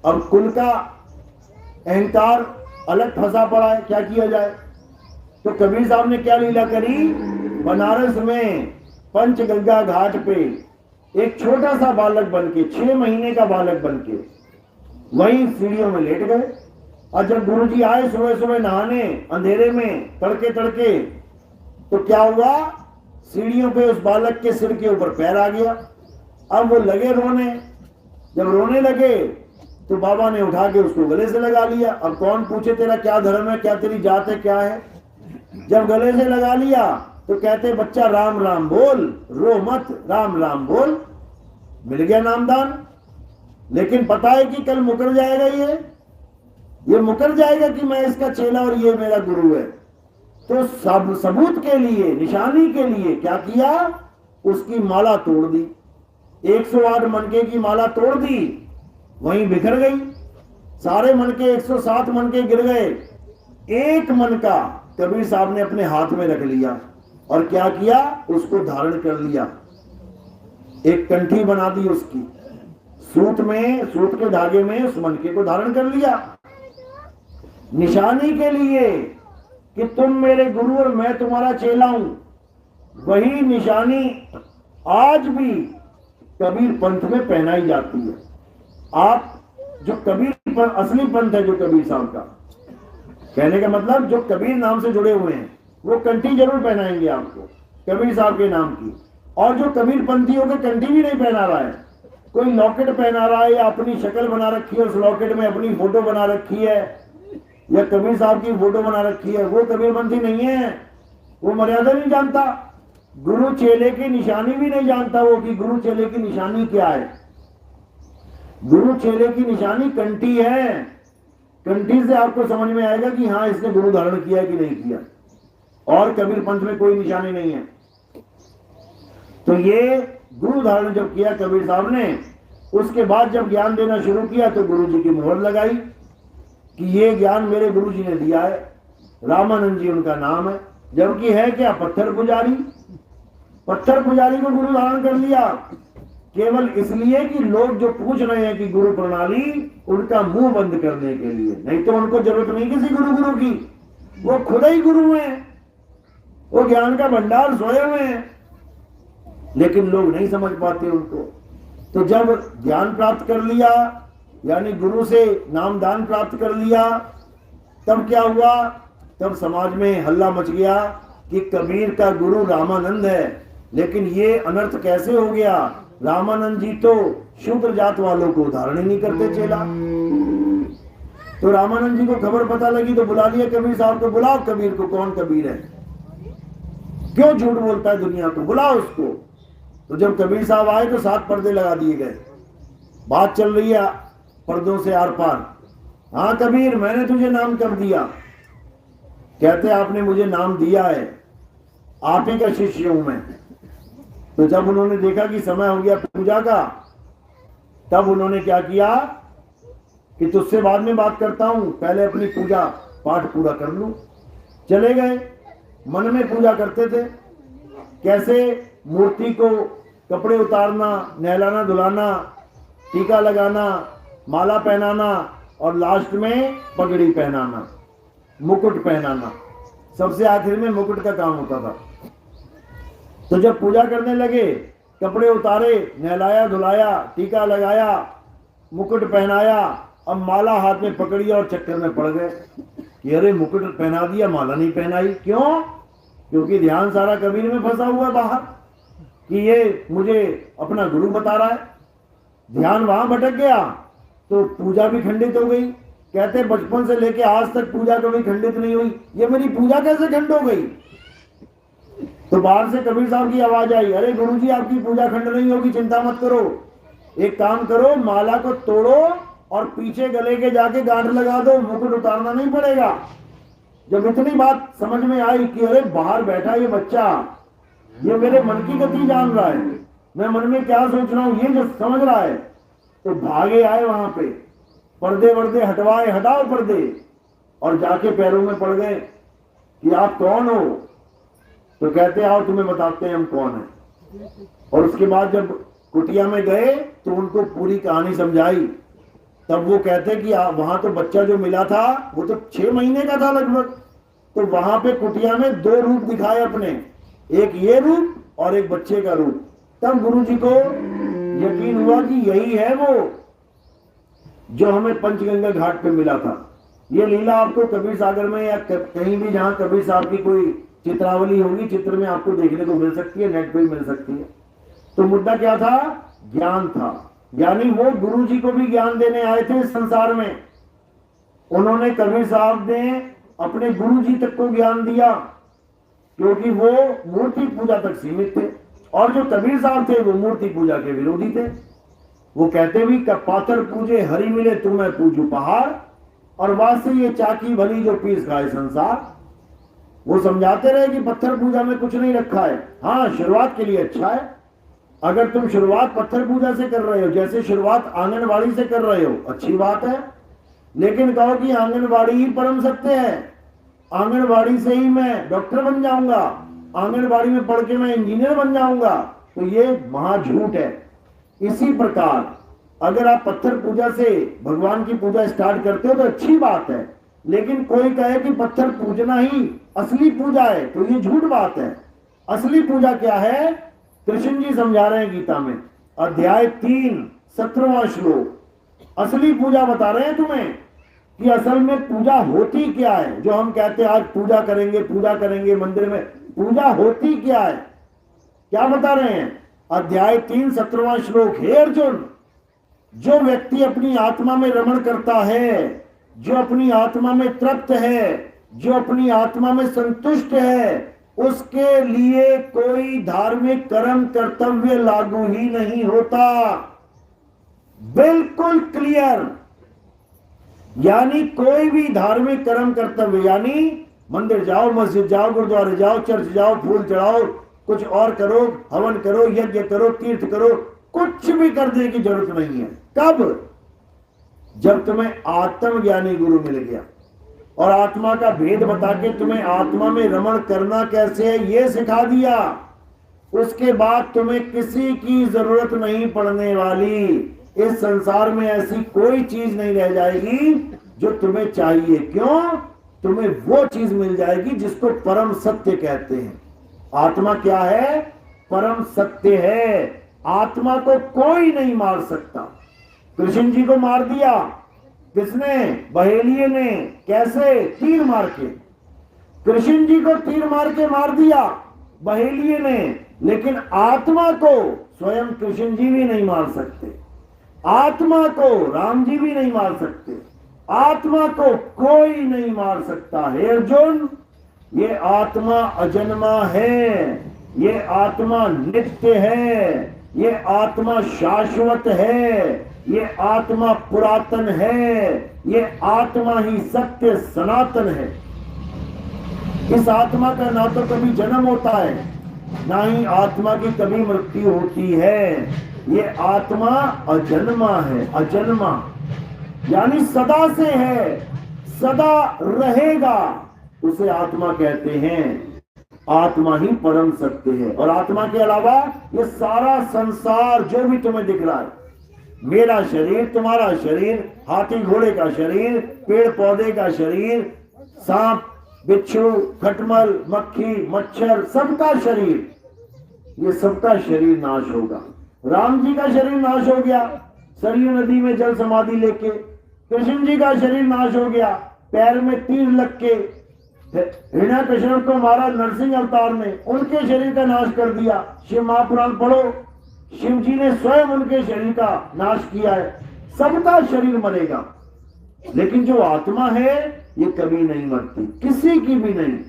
अब कुल का अहंकार अलग फंसा पड़ा है, क्या किया जाए। तो कबीर साहब ने क्या लीला करी, बनारस में पंचगंगा घाट पे एक छोटा सा बालक बनके, 6 महीने का बालक बनके वहीं सीढ़ियों में लेट गए। और जब गुरु जी आए सुबह सुबह नहाने अंधेरे में, तड़के तड़के, तो क्या हुआ, सीढ़ियों पे उस बालक के सिर के ऊपर पैर आ गया। अब वो लगे रोने, जब रोने लगे तो बाबा ने उठा के उसको गले से लगा लिया। अब कौन पूछे तेरा क्या धर्म है, क्या तेरी जात है, क्या है। जब गले से लगा लिया तो कहते बच्चा राम राम बोल, रो मत, राम राम बोल। मिल गया नामदान। लेकिन पता है कि कल मुकर जाएगा, ये मुकर जाएगा कि मैं इसका चेला और ये मेरा गुरु है। तो सब सबूत के लिए, निशानी के लिए क्या किया, उसकी माला तोड़ दी। 108 मनके की माला तोड़ दी, वहीं बिखर गई। सारे मनके 107 मनके गिर गए। एक मनका कबीर साहब ने अपने हाथ में रख लिया और क्या किया, उसको धारण कर लिया। एक कंठी बना दी उसकी, सूत के धागे में उस मनके को धारण कर लिया, निशानी के लिए कि तुम मेरे गुरु और मैं तुम्हारा चेला हूं। वही निशानी आज भी कबीर पंथ में पहनाई जाती है। आप जो कबीर असली पंथ है जो कबीर साहब का, कहने का मतलब जो कबीर नाम से जुड़े हुए हैं वो कंठी जरूर पहनाएंगे आपको कबीर साहब के नाम की। और जो कबीर पंथी होकर कंठी भी नहीं पहना रहा है, कोई लॉकेट पहना रहा है या अपनी शक्ल बना रखी है, उस लॉकेट में अपनी फोटो बना रखी है या कबीर साहब की फोटो बना रखी है, वो कबीर पंथी नहीं है। वो मर्यादा नहीं जानता, गुरु चेले की निशानी भी नहीं जानता वो, कि गुरु चेले की निशानी क्या है। गुरु चेले की निशानी कंठी है। कंठी से आपको समझ में आएगा कि हाँ इसने गुरु धारण किया कि नहीं किया। और कबीर पंथ में कोई निशानी नहीं है। तो ये गुरु धारण जब किया कबीर साहब ने, उसके बाद जब ज्ञान देना शुरू किया तो गुरु जी की मोहर लगाई कि ये ज्ञान मेरे गुरु जी ने दिया है। रामानंद जी उनका नाम है, जबकि है क्या, पत्थर पुजारी। पत्थर पुजारी को गुरु धारण कर लिया केवल इसलिए कि लोग जो पूछ रहे हैं कि गुरु प्रणाली, उनका मुंह बंद करने के लिए। नहीं तो उनको जरूरत नहीं किसी गुरु की, वो खुद ही गुरु हैं, वो ज्ञान का भंडार सोए हुए हैं, लेकिन लोग नहीं समझ पाते उनको। तो जब ज्ञान प्राप्त कर लिया, यानी गुरु से नामदान प्राप्त कर लिया, तब क्या हुआ, तब समाज में हल्ला मच गया कि कबीर का गुरु रामानंद है। लेकिन ये अनर्थ कैसे हो गया, रामानंद जी तो शूद्र जात वालों को धारण ही नहीं करते चेला। तो रामानंद जी को खबर पता लगी तो बुला लिया कबीर साहब को, बुलाओ कबीर को, कौन कबीर है, क्यों झूठ बोलता है दुनिया को, बुलाओ उसको। तो जब कबीर साहब आए तो 7 पर्दे लगा दिए गए। बात चल रही है पर्दों से आर पार। हाँ कबीर, मैंने तुझे नाम कब दिया? कहते आपने मुझे नाम दिया है, आप ही का शिष्य हूं मैं। तो जब उन्होंने देखा कि समय हो गया पूजा का, तब उन्होंने क्या किया कि तुझसे बाद में बात करता हूं, पहले अपनी पूजा पाठ पूरा कर लूं। चले गए, मन में पूजा करते थे, कैसे मूर्ति को कपड़े उतारना, नहलाना धुलाना, टीका लगाना, माला पहनाना और लास्ट में पगड़ी पहनाना, मुकुट पहनाना। सबसे आखिर में मुकुट का काम होता था। तो जब पूजा करने लगे, कपड़े उतारे, नहलाया धुलाया, टीका लगाया, मुकुट पहनाया, अब माला हाथ में पकड़ी और चक्कर में पड़ गए कि अरे मुकुट पहना दिया, माला नहीं पहनाई। क्यों? क्योंकि ध्यान सारा कबीर में फंसा हुआ बाहर कि ये मुझे अपना गुरु बता रहा है। ध्यान वहां भटक गया तो पूजा भी खंडित हो गई। कहते बचपन से लेके आज तक पूजा कभी खंडित नहीं हुई, ये मेरी पूजा कैसे खंड हो गई? तो बाहर से कबीर साहब की आवाज आई, अरे गुरुजी आपकी पूजा खंड नहीं होगी, चिंता मत करो, एक काम करो, माला को तोड़ो और पीछे गले के जाके गांठ लगा दो, मुकुट उतारना नहीं पड़ेगा। जब इतनी बात समझ में आई कि अरे बाहर बैठा ये बच्चा, ये मेरे मन की गति जान रहा है, मैं मन में क्या सोच रहा हूं ये जो समझ रहा है, तो भागे आए वहां पे, पर्दे वर्दे हटवाए, हटाओ पर्दे, और जाके पैरों में पड़ गए कि आप कौन हो? तो कहते आओ तुम्हें बताते हैं हम कौन है। और उसके बाद जब कुटिया में गए तो उनको पूरी कहानी समझाई। तब वो कहते कि वहां तो बच्चा जो मिला था वो तो 6 महीने का था लगभग, तो वहां पे कुटिया में 2 रूप दिखाए अपने, एक ये रूप और एक बच्चे का रूप। तब गुरुजी को यकीन हुआ कि यही है वो जो हमें पंचगंगा घाट पे मिला था। ये लीला आपको कबीर सागर में या कहीं भी जहां कबीर साहब की कोई चित्रावली होगी, चित्र में आपको देखने को मिल सकती है, नेट पे भी मिल सकती है। तो मुद्दा क्या था? ज्ञान था। यानी वो गुरुजी को भी ज्ञान देने आए थे इस संसार में। उन्होंने कबीर साहब ने अपने गुरुजी तक को ज्ञान दिया, क्योंकि वो मूर्ति पूजा तक सीमित थे, और जो कबीर साहब थे वो मूर्ति पूजा के विरोधी थे। वो कहते भी पाथर पूजे हरि मिले तुम्हें पूजू पहाड़, और वास्तव ये चाकी भली जो पीस खाए संसार। वो समझाते रहे कि पत्थर पूजा में कुछ नहीं रखा है, हाँ शुरुआत के लिए अच्छा है। अगर तुम शुरुआत पत्थर पूजा से कर रहे हो, जैसे शुरुआत आंगनबाड़ी से कर रहे हो, अच्छी बात है, लेकिन कहो कि आंगनबाड़ी ही परम सत्य है, आंगनबाड़ी से ही मैं डॉक्टर बन जाऊंगा, आंगनबाड़ी में पढ़ के मैं इंजीनियर बन जाऊंगा, तो ये महाझूठ है। इसी प्रकार अगर आप पत्थर पूजा से भगवान की पूजा स्टार्ट करते हो तो अच्छी बात है, लेकिन कोई कहे कि पत्थर पूजना ही असली पूजा है, तो ये झूठ बात है। असली पूजा क्या है? कृष्ण जी समझा रहे हैं गीता में, अध्याय 3 17वां श्लोक। असली पूजा बता रहे हैं तुम्हें कि असल में पूजा होती क्या है। जो हम कहते हैं आज पूजा करेंगे मंदिर में, पूजा होती क्या है, क्या बता रहे हैं? अध्याय 3 17वां श्लोक। हे अर्जुन, जो व्यक्ति अपनी आत्मा में रमण करता है, जो अपनी आत्मा में तृप्त है, जो अपनी आत्मा में संतुष्ट है, उसके लिए कोई धार्मिक कर्म कर्तव्य लागू ही नहीं होता। बिल्कुल क्लियर। यानी कोई भी धार्मिक कर्म कर्तव्य, यानी मंदिर जाओ, मस्जिद जाओ, गुरुद्वारे जाओ, चर्च जाओ, फूल चढ़ाओ, कुछ और करो, हवन करो, यज्ञ करो, तीर्थ करो, कुछ भी करने की जरूरत नहीं है। कब? जब तुम्हें आत्मज्ञानी गुरु मिल गया और आत्मा का भेद बता के तुम्हें आत्मा में रमण करना कैसे है ये सिखा दिया, उसके बाद तुम्हें किसी की जरूरत नहीं पड़ने वाली। इस संसार में ऐसी कोई चीज नहीं रह जाएगी जो तुम्हें चाहिए। क्यों? तुम्हें वो चीज मिल जाएगी जिसको परम सत्य कहते हैं। आत्मा क्या है? परम सत्य है। आत्मा को कोई नहीं मार सकता। कृष्ण जी को मार दिया किसने? बहेलिये ने। कैसे? तीर मार के। कृष्ण जी को तीर मार के मार दिया बहेलिये ने, लेकिन आत्मा को स्वयं कृष्ण जी भी नहीं मार सकते, आत्मा को राम जी भी नहीं मार सकते, आत्मा को कोई नहीं मार सकता। हे अर्जुन, ये आत्मा अजन्मा है, ये आत्मा नित्य है, ये आत्मा शाश्वत है, ये आत्मा पुरातन है, ये आत्मा ही सत्य सनातन है। इस आत्मा का ना तो कभी जन्म होता है, ना ही आत्मा की कभी मृत्यु होती है। ये आत्मा अजन्मा है। अजन्मा यानी सदा से है, सदा रहेगा, उसे आत्मा कहते हैं। आत्मा ही परम सत्य है। और आत्मा के अलावा ये सारा संसार जो भी तुम्हें दिख रहा है, मेरा शरीर, तुम्हारा शरीर, हाथी घोड़े का शरीर, पेड़ पौधे का शरीर, सांप बिच्छू खटमल मक्खी मच्छर, सबका शरीर, ये सबका शरीर नाश होगा। राम जी का शरीर नाश हो गया सरयू नदी में जल समाधि लेके, कृष्ण जी का शरीर नाश हो गया पैर में तीर लग के, हिरण्यकश्यप को मारा नरसिंह अवतार ने, उनके शरीर का नाश कर दिया। शिव महापुराण पढ़ो, शिव जी ने स्वयं उनके शरीर का नाश किया है। सबका शरीर मरेगा, लेकिन जो आत्मा है ये कभी नहीं मरती, किसी की भी नहीं।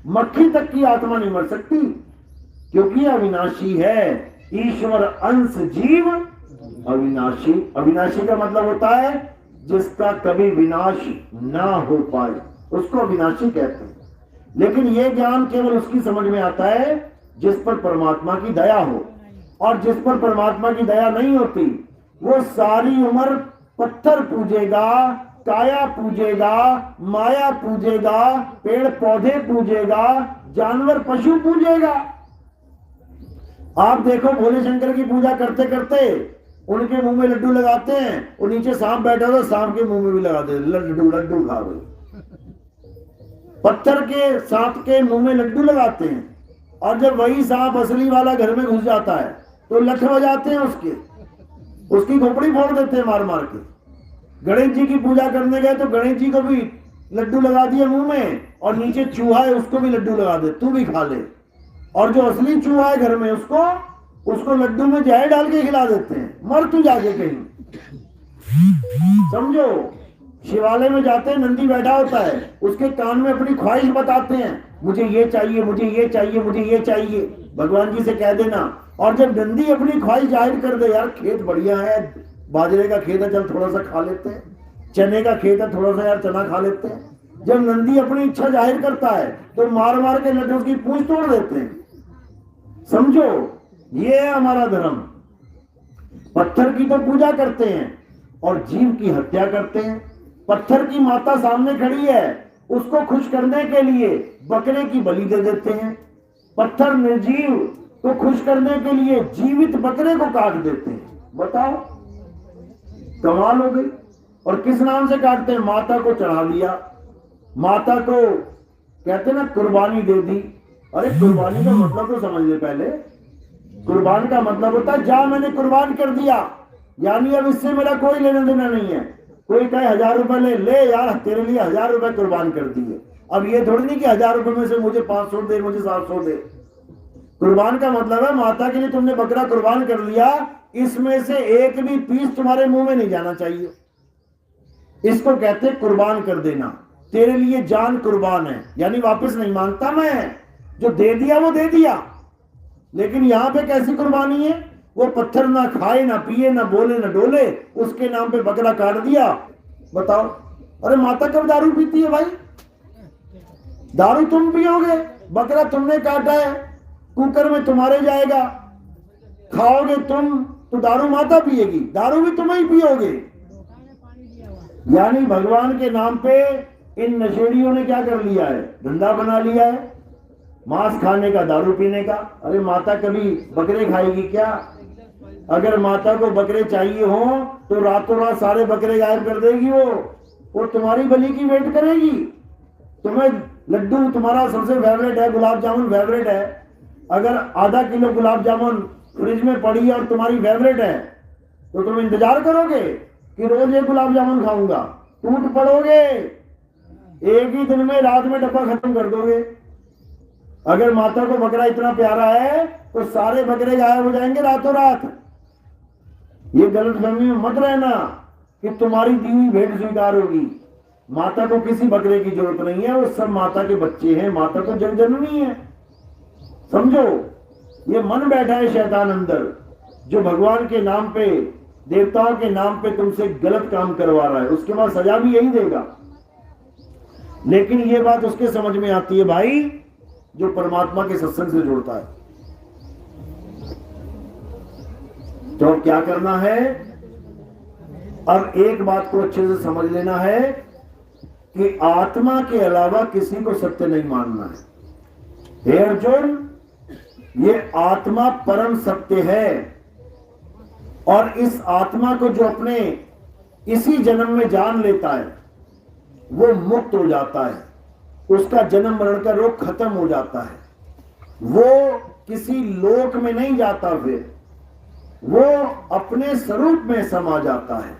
मक्खी तक की आत्मा नहीं मर सकती, क्योंकि अविनाशी है। ईश्वर अंश जीव अविनाशी। अविनाशी का मतलब होता है जिसका कभी विनाश ना हो पाए, उसको अविनाशी कहते हैं। लेकिन यह ज्ञान केवल उसकी समझ में आता है जिस पर परमात्मा की दया हो, और जिस पर परमात्मा की दया नहीं होती वो सारी उम्र पत्थर पूजेगा, काया पूजेगा, माया पूजेगा, पेड़ पौधे पूजेगा, जानवर पशु पूजेगा। आप देखो भोले शंकर की पूजा करते करते उनके मुंह में लड्डू लगाते हैं, और नीचे सांप बैठा हो सांप के मुंह में भी लगा दे, लड्डू लड्डू खा रहे। पत्थर के सांप के मुंह में लड्डू लगाते हैं, और जब वही सांप असली वाला घर में घुस जाता है तो लठ बजाते हैं उसकी खोपड़ी फोड़ देते हैं मार मार के। गणेश जी की पूजा करने गए तो गणेश जी को भी लड्डू लगा दिया मुंह में, और नीचे चूहा है उसको भी लड्डू लगा दे, तू भी खा ले। और जो असली चूहा है घर में उसको लड्डू में जहर डाल के खिला देते हैं, मर तू जाके कहीं। समझो, शिवालय में जाते हैं, नंदी बैठा होता है, उसके कान में अपनी ख्वाहिश बताते हैं, मुझे ये चाहिए, मुझे ये चाहिए, मुझे ये चाहिए, भगवान जी से कह देना। और जब नंदी अपनी ख्वाहिश जाहिर कर दे, यार खेत बढ़िया है, बाजरे का खेत है, चल थोड़ा सा खा लेते हैं, चने का खेत है, थोड़ा सा यार चना खा लेते हैं। जब नंदी अपनी इच्छा जाहिर करता है तो मार मार के लड्डू की पूंछ तोड़ देते हैं। समझो, ये है हमारा धर्म। पत्थर की तो पूजा करते हैं और जीव की हत्या करते हैं। पत्थर की माता सामने खड़ी है, उसको खुश करने के लिए बकरे की बलि दे देते हैं। पत्थर निर्जीव को खुश करने के लिए जीवित बकरे को काट देते हैं। बताओ, कमाल हो गई। और किस नाम से काटते हैं? माता को चढ़ा दिया, माता को कहते ना कुर्बानी दे दी। अरे कुर्बानी का मतलब तो समझ ले पहले। कुर्बान का मतलब होता है जा मैंने कुर्बान कर दिया, यानी अब इससे मेरा कोई लेना देना नहीं है। कोई कहे 1000 रुपए ले यार, तेरे लिए 1000 रुपए कुर्बान कर दिए। अब ये थोड़ी नहीं कि 1000 रुपए में से मुझे 500 दे, मुझे 700 दे। कुर्बान का मतलब है माता के लिए तुमने बकरा कुर्बान कर लिया, इसमें से एक भी पीस तुम्हारे मुंह में नहीं जाना चाहिए। इसको कहते हैं कुर्बान कर देना। तेरे लिए जान कुर्बान है, यानी वापस नहीं मांगता मैं, जो दे दिया वो दे दिया। लेकिन यहां पे कैसी कुर्बानी है? वो पत्थर ना खाए, ना पिए, ना बोले, ना डोले, उसके नाम पे बकरा काट दिया। बताओ, अरे माता कब दारू पीती है भाई? दारू तुम पियोगे, बकरा तुमने काटा है, कुकर में तुम्हारे जाएगा, खाओगे तुम, तो दारू माता पिएगी, दारू भी तुम ही पियोगे। यानी भगवान के नाम पे इन नशेड़ियों ने क्या कर लिया है? धंधा बना लिया है, मांस खाने का, दारू पीने का। अरे माता कभी बकरे खाएगी क्या? अगर माता को बकरे चाहिए हो तो रातों रात सारे बकरे गायब कर देगी वो तुम्हारी बलि की वेट करेगी। तुम्हें लड्डू तुम्हारा सबसे फेवरेट है, गुलाब जामुन फेवरेट है, अगर आधा किलो गुलाब जामुन फ्रिज में पड़ी है और तुम्हारी फेवरेट है तो तुम इंतजार करोगे कि रोज एक गुलाब जामुन खाऊंगा? टूट पड़ोगे, एक ही दिन में रात में डब्बा खत्म कर दोगे। अगर माता को बकरा इतना प्यारा है तो सारे बकरे गायब हो जाएंगे रातों रात। ये गलतफहमी में मत रहना कि तुम्हारी दी हुई भेंट स्वीकार होगी। माता को किसी बकरे की जरूरत नहीं है, वो सब माता के बच्चे हैं, माता तो जग जननी है। समझो, ये मन बैठा है शैतान अंदर, जो भगवान के नाम पे, देवताओं के नाम पे तुमसे गलत काम करवा रहा है, उसके बाद सजा भी यही देगा। लेकिन ये बात उसके समझ में आती है भाई जो परमात्मा के सत्संग से जुड़ता है। तो अब क्या करना है? अब एक बात को अच्छे से समझ लेना है कि आत्मा के अलावा किसी को सत्य नहीं मानना है। हे अर्जुन, ये आत्मा परम सत्य है, और इस आत्मा को जो अपने इसी जन्म में जान लेता है वो मुक्त हो जाता है, उसका जन्म मरण का रोग खत्म हो जाता है, वो किसी लोक में नहीं जाता, फिर वो अपने स्वरूप में समा जाता है,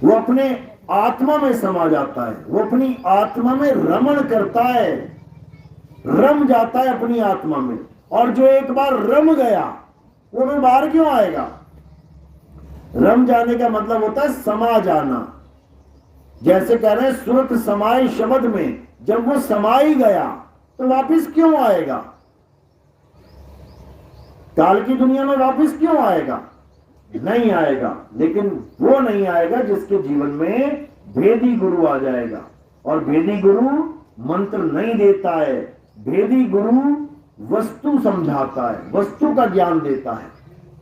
वो अपने आत्मा में समा जाता है, वो अपनी आत्मा में रमण करता है, रम जाता है अपनी आत्मा में। और जो एक बार रम गया वो भी बाहर क्यों आएगा? रम जाने का मतलब होता है समा जाना। जैसे कह रहे हैं सुरत समाए शब्द में, जब वो समा ही गया तो वापिस क्यों आएगा? काल की दुनिया में वापिस क्यों आएगा? नहीं आएगा। लेकिन वो नहीं आएगा जिसके जीवन में भेदी गुरु आ जाएगा। और भेदी गुरु मंत्र नहीं देता है, भेदी गुरु वस्तु समझाता है, वस्तु का ज्ञान देता है।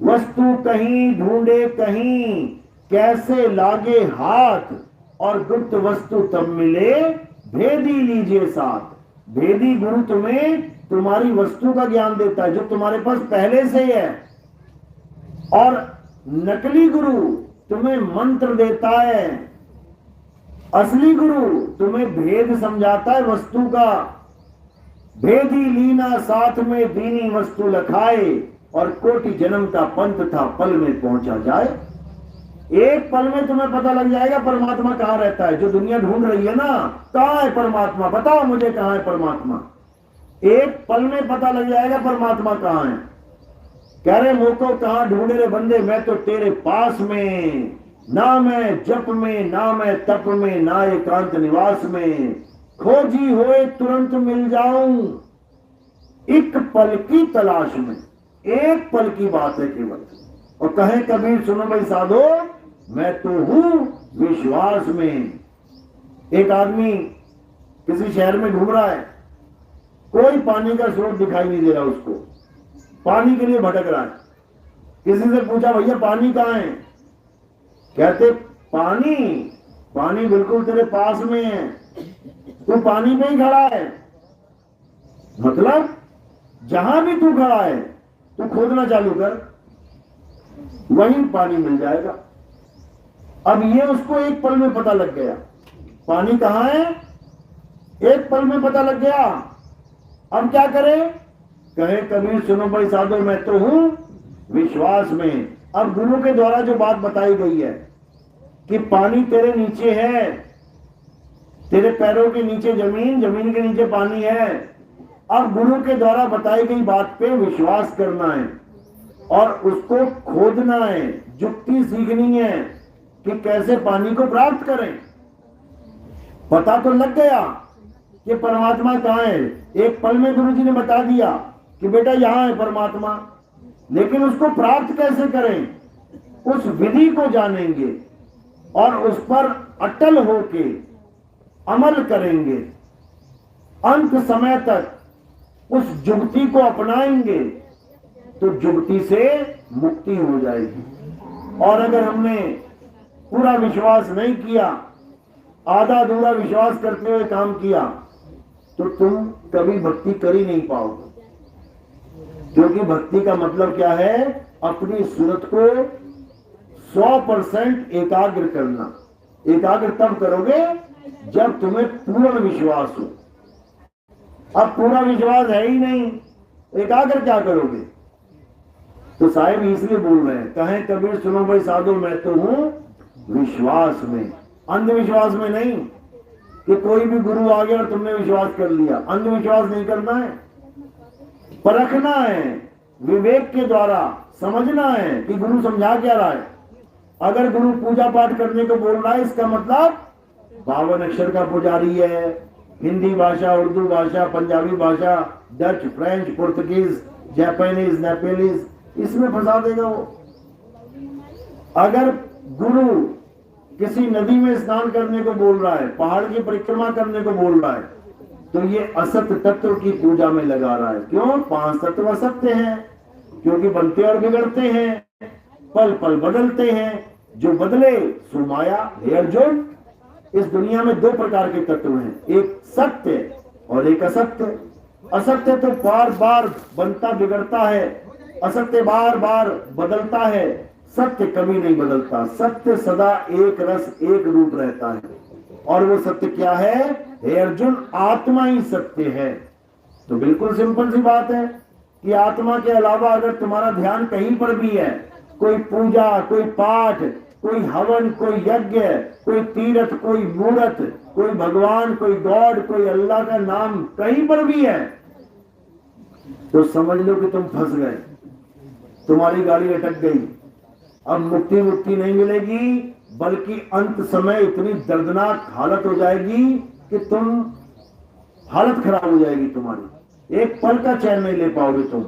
वस्तु कहीं ढूंढे कहीं, कैसे लागे हाथ, और गुप्त वस्तु तब मिले, भेदी लीजिए साथ। भेदी गुरु तुम्हें तुम्हारी वस्तु का ज्ञान देता है जो तुम्हारे पास पहले से ही है, और नकली गुरु तुम्हें मंत्र देता है। असली गुरु तुम्हें भेद समझाता है वस्तु का। भेदी लीना साथ में दीनी वस्तु लखाए, और कोटि जन्म का पंथ था पल में पहुंचा जाए। एक पल में तुम्हें पता लग जाएगा परमात्मा कहां रहता है। जो दुनिया ढूंढ रही है ना, कहां है परमात्मा, बताओ मुझे कहां है परमात्मा। एक पल में पता लग जाएगा परमात्मा कहां है। कह रहे मुझको कहां ढूंढे रे बंदे, मैं तो तेरे पास में, ना मैं जप में, ना मैं तप में, ना एकांत निवास में, खोजी होए तुरंत मिल जाऊं, एक पल की तलाश में। एक पल की बात है केवल। और कहे कबीर सुनो भाई साधो, मैं तो हूं विश्वास में। एक आदमी किसी शहर में घूम रहा है, कोई पानी का स्रोत दिखाई नहीं दे रहा उसको, पानी के लिए भटक रहा है। किसी से पूछा भैया पानी कहां है? कहते पानी, पानी बिल्कुल तेरे पास में है, तू पानी पे ही खड़ा है। मतलब जहां भी तू खड़ा है तू खोदना चालू कर, वहीं पानी मिल जाएगा। अब ये उसको एक पल में पता लग गया, पानी कहां है, एक पल में पता लग गया। अब क्या करे? कहे कबीर सुनो भाई साधो, मैं तो हूं विश्वास में। अब गुरु के द्वारा जो बात बताई गई है कि पानी तेरे नीचे है, तेरे पैरों के नीचे जमीन, जमीन के नीचे पानी है। अब गुरु के द्वारा बताई गई बात पे विश्वास करना है और उसको खोदना है, जुक्ति सीखनी है कि कैसे पानी को प्राप्त करें। पता तो लग गया कि परमात्मा कहां है, एक पल में गुरु जी ने बता दिया कि बेटा यहां है परमात्मा, लेकिन उसको प्राप्त कैसे करें, उस विधि को जानेंगे और उस पर अटल होके अमल करेंगे, अंत समय तक उस जुगती को अपनाएंगे तो जुगती से मुक्ति हो जाएगी। और अगर हमने पूरा विश्वास नहीं किया, आधा अधूरा विश्वास करते हुए काम किया, तो तुम कभी भक्ति कर ही नहीं पाओगे। क्योंकि भक्ति का मतलब क्या है? अपनी सूरत को 100% एकाग्र करना। एकाग्र तब करोगे जब तुम्हें पूर्ण विश्वास हो। अब पूरा विश्वास है ही नहीं, एकाग्र क्या करोगे? तो साहिब इसलिए बोल रहे हैं, कहें कबीर सुनो भाई साधो, मैं तो हूं विश्वास में, अंधविश्वास में नहीं कि कोई भी गुरु आ गया और तुमने विश्वास कर लिया। अंधविश्वास नहीं करना है, परखना है, विवेक के द्वारा समझना है कि गुरु समझा क्या रहा है। अगर गुरु पूजा पाठ करने को बोल रहा है, इसका मतलब 52 अक्षर का पुजारी है, हिंदी भाषा, उर्दू भाषा, पंजाबी भाषा, Dutch, French, Portuguese, Japanese, Nepalese, इसमें फंसा देगा वो। अगर गुरु किसी नदी में स्नान करने को बोल रहा है, पहाड़ की परिक्रमा करने को बोल रहा है, तो ये असत्य तत्व की पूजा में लगा रहा है। क्यों? 5 तत्व असत्य हैं, क्योंकि बनते और बिगड़ते हैं, पल पल बदलते हैं, जो बदले सो माया। हे अर्जुन, इस दुनिया में 2 प्रकार के तत्व हैं, एक सत्य और एक असत्य। असत्य तो बार बार बनता बिगड़ता है, असत्य बार बार बदलता है, सत्य कभी नहीं बदलता। सत्य सदा एक रस एक रूप रहता है। और वो सत्य क्या है? हे अर्जुन, आत्मा ही सत्य है। तो बिल्कुल सिंपल सी बात है कि आत्मा के अलावा अगर तुम्हारा ध्यान कहीं पर भी है, कोई पूजा, कोई पाठ, कोई हवन, कोई यज्ञ, कोई तीर्थ, कोई मूर्त, कोई भगवान, कोई गॉड, कोई अल्लाह का नाम कहीं पर भी है, तो समझ लो कि तुम फंस गए, तुम्हारी गाड़ी अटक गई। अब मुक्ति मुक्ति नहीं मिलेगी, बल्कि अंत समय इतनी दर्दनाक हालत हो जाएगी कि तुम हालत खराब हो जाएगी तुम्हारी, एक पल का चैन नहीं ले पाओगे तुम।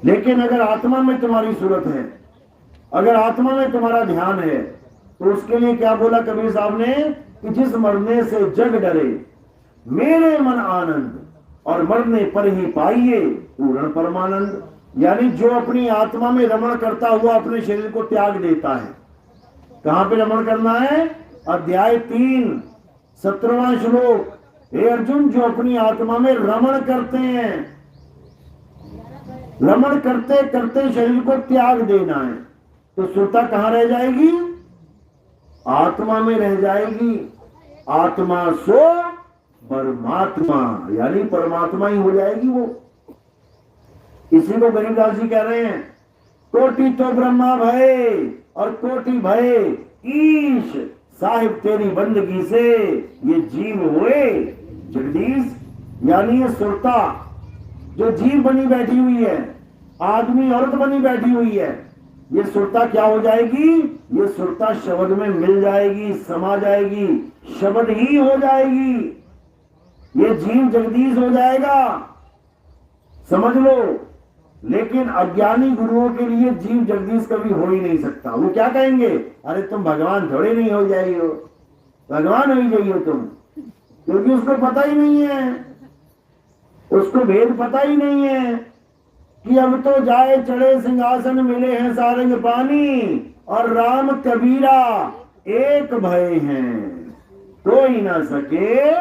लेकिन अगर आत्मा में तुम्हारी सूरत है, अगर आत्मा में तुम्हारा ध्यान है, तो उसके लिए क्या बोला कबीर साहब ने कि जिस मरने से जग डरे मेरे मन आनंद, और मरने पर ही पाइए पूर्ण परमानंद। यानी जो अपनी आत्मा में रमण करता हुआ अपने शरीर को त्याग देता है। कहां पे रमण करना है? अध्याय 3 17वां श्लोक। हे अर्जुन, जो अपनी आत्मा में रमण करते हैं, रमण करते करते शरीर को त्याग देना है, तो सुरता कहां रह जाएगी? आत्मा में रह जाएगी। आत्मा सो परमात्मा, यानी परमात्मा ही हो जाएगी वो। इसी को गरीबदास जी कह रहे हैं, कोटि तो ब्रह्मा भय और कोटि भय ईश, साहिब तेरी बंदगी से ये जीव हुए जगदीश। यानी ये सुरता जो जीव बनी बैठी हुई है, आदमी औरत बनी बैठी हुई है, ये सुरता क्या हो जाएगी? ये सुरता शब्द में मिल जाएगी, समा जाएगी, शब्द ही हो जाएगी। ये जीव जगदीश हो जाएगा, समझ लो। लेकिन अज्ञानी गुरुओं के लिए जीव जगदीश कभी हो ही नहीं सकता। वो क्या कहेंगे? अरे तुम भगवान थोड़े नहीं हो जाइए हो, भगवान हो ही जाइए तुम, क्योंकि उसको पता ही नहीं है, उसको भेद पता ही नहीं है कि अब तो जाए चढ़े सिंहासन मिले हैं सारंग पानी, और राम कबीरा एक भय हैं कोई ना सके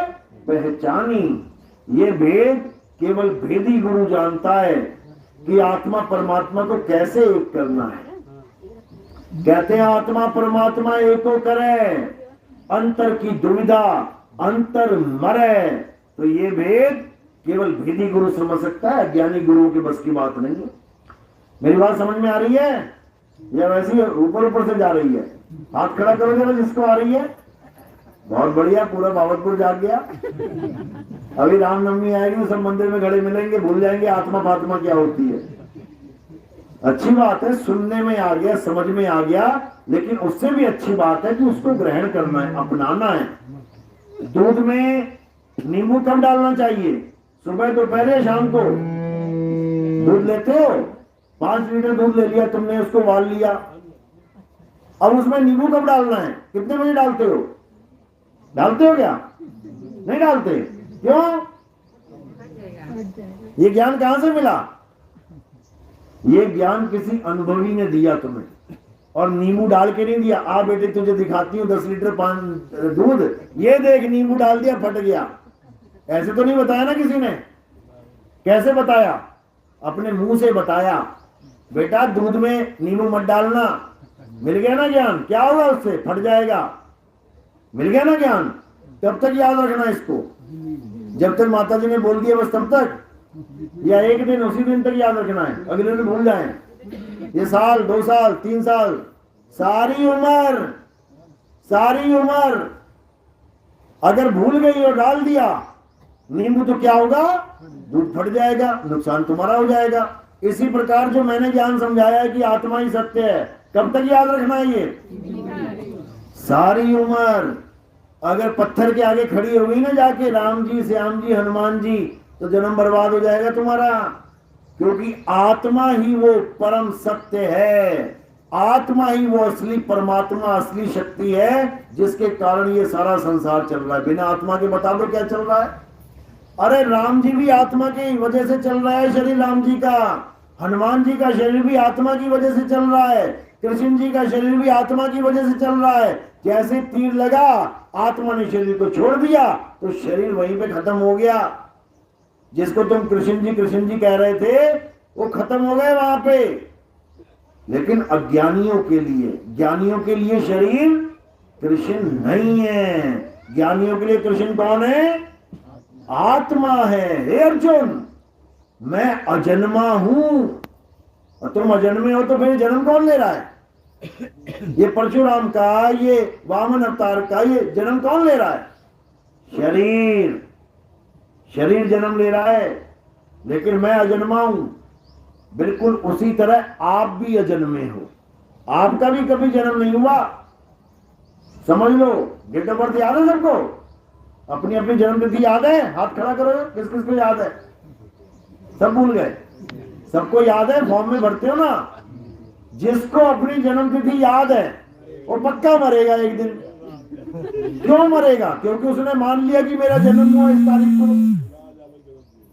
पहचानी। ये भेद केवल भेदी गुरु जानता है कि आत्मा परमात्मा को कैसे एक करना है। कहते हैं आत्मा परमात्मा एको करे, अंतर की दुविधा अंतर मरे। तो ये भेद केवल भेदी गुरु समझ सकता है, ज्ञानी गुरुओं के बस की बात नहीं है। मेरी बात समझ में आ रही है या वैसी ऊपर ऊपर से जा रही है? हाथ खड़ा करो जरा जिसको आ रही है। बहुत बढ़िया, पूरा बावतपुर जाग गया। अभी रामनवमी आएगी, सब मंदिर में खड़े मिलेंगे, भूल जाएंगे आत्मा फात्मा क्या होती है। अच्छी बात है, सुनने में आ गया, समझ में आ गया, लेकिन उससे भी अच्छी बात है कि उसको ग्रहण करना है, अपनाना है। दूध में नींबू कब डालना चाहिए? सुबह, दोपहर या शाम को? दूध लेते हो, 5 लीटर दूध ले लिया तुमने, उसको उबाल लिया, अब उसमें नींबू कब डालना है? कितने बजे डालते हो? डालते हो क्या? नहीं डालते। क्यों? ये ज्ञान कहां से मिला? ये ज्ञान किसी अनुभवी ने दिया तुम्हें, और नींबू डाल के नहीं दिया। आ बेटे तुझे दिखाती हूँ 10 लीटर दूध, ये देख नींबू डाल दिया फट गया, ऐसे तो नहीं बताया ना किसी ने। कैसे बताया? अपने मुंह से बताया, बेटा दूध में नींबू मत डालना। मिल गया ना ज्ञान? क्या होगा उससे? फट जाएगा। मिल गया ना ज्ञान? तब तक याद रखना इसको, जब तक माता जी ने बोल दिया बस तब तक, या एक दिन उसी दिन तक याद रखना है, अगले दिन भूल जाए। ये साल, 2 साल, 3 साल, सारी उम्र, सारी उम्र अगर भूल गई और डाल दिया नींबू, तो क्या होगा? दूध फट जाएगा, नुकसान तुम्हारा हो जाएगा। इसी प्रकार जो मैंने ज्ञान समझाया है कि आत्मा ही सत्य है, कब तक याद रखना है? ये सारी उम्र। अगर पत्थर के आगे खड़ी हो गई ना जाके राम जी, श्याम जी, हनुमान जी, तो जन्म बर्बाद हो जाएगा तुम्हारा, क्योंकि आत्मा ही वो परम सत्य है। आत्मा ही वो असली परमात्मा, असली शक्ति है, जिसके कारण ये सारा संसार चल रहा है। बिना आत्मा के बता दो क्या चल रहा है? अरे राम जी भी आत्मा की वजह से चल रहा है शरीर राम जी का, हनुमान जी का शरीर भी आत्मा की वजह से चल रहा है, कृष्ण जी का शरीर भी आत्मा की वजह से चल रहा है। जैसे तीर लगा, आत्मा ने शरीर को छोड़ दिया तो शरीर वहीं पे खत्म हो गया। जिसको तुम कृष्ण जी कह रहे थे, वो खत्म हो गए वहां पे। लेकिन अज्ञानियों के लिए, ज्ञानियों के लिए शरीर कृष्ण नहीं है। ज्ञानियों के लिए कृष्ण कौन है? आत्मा है। हे अर्जुन, मैं अजन्मा हूं, और तुम अजन्मे हो तो फिर जन्म कौन ले रहा है? ये परशुराम का, ये वामन अवतार का, ये जन्म कौन ले रहा है? शरीर। शरीर जन्म ले रहा है, लेकिन मैं अजन्मा हूं। बिल्कुल उसी तरह आप भी अजन्मे हो। आपका भी कभी जन्म नहीं हुआ, समझ लो। डेट ऑफ बर्थ याद है सबको? अपनी अपनी जन्म तिथि याद है? हाथ खड़ा करो, किस किस को याद है? सब भूल गए? सबको याद है? फॉर्म में भरते हो ना। जिसको अपनी जन्म तिथि याद है वो पक्का मरेगा एक दिन। क्यों मरेगा? क्योंकि उसने मान लिया कि मेरा जन्म हुआ इस तारीख को।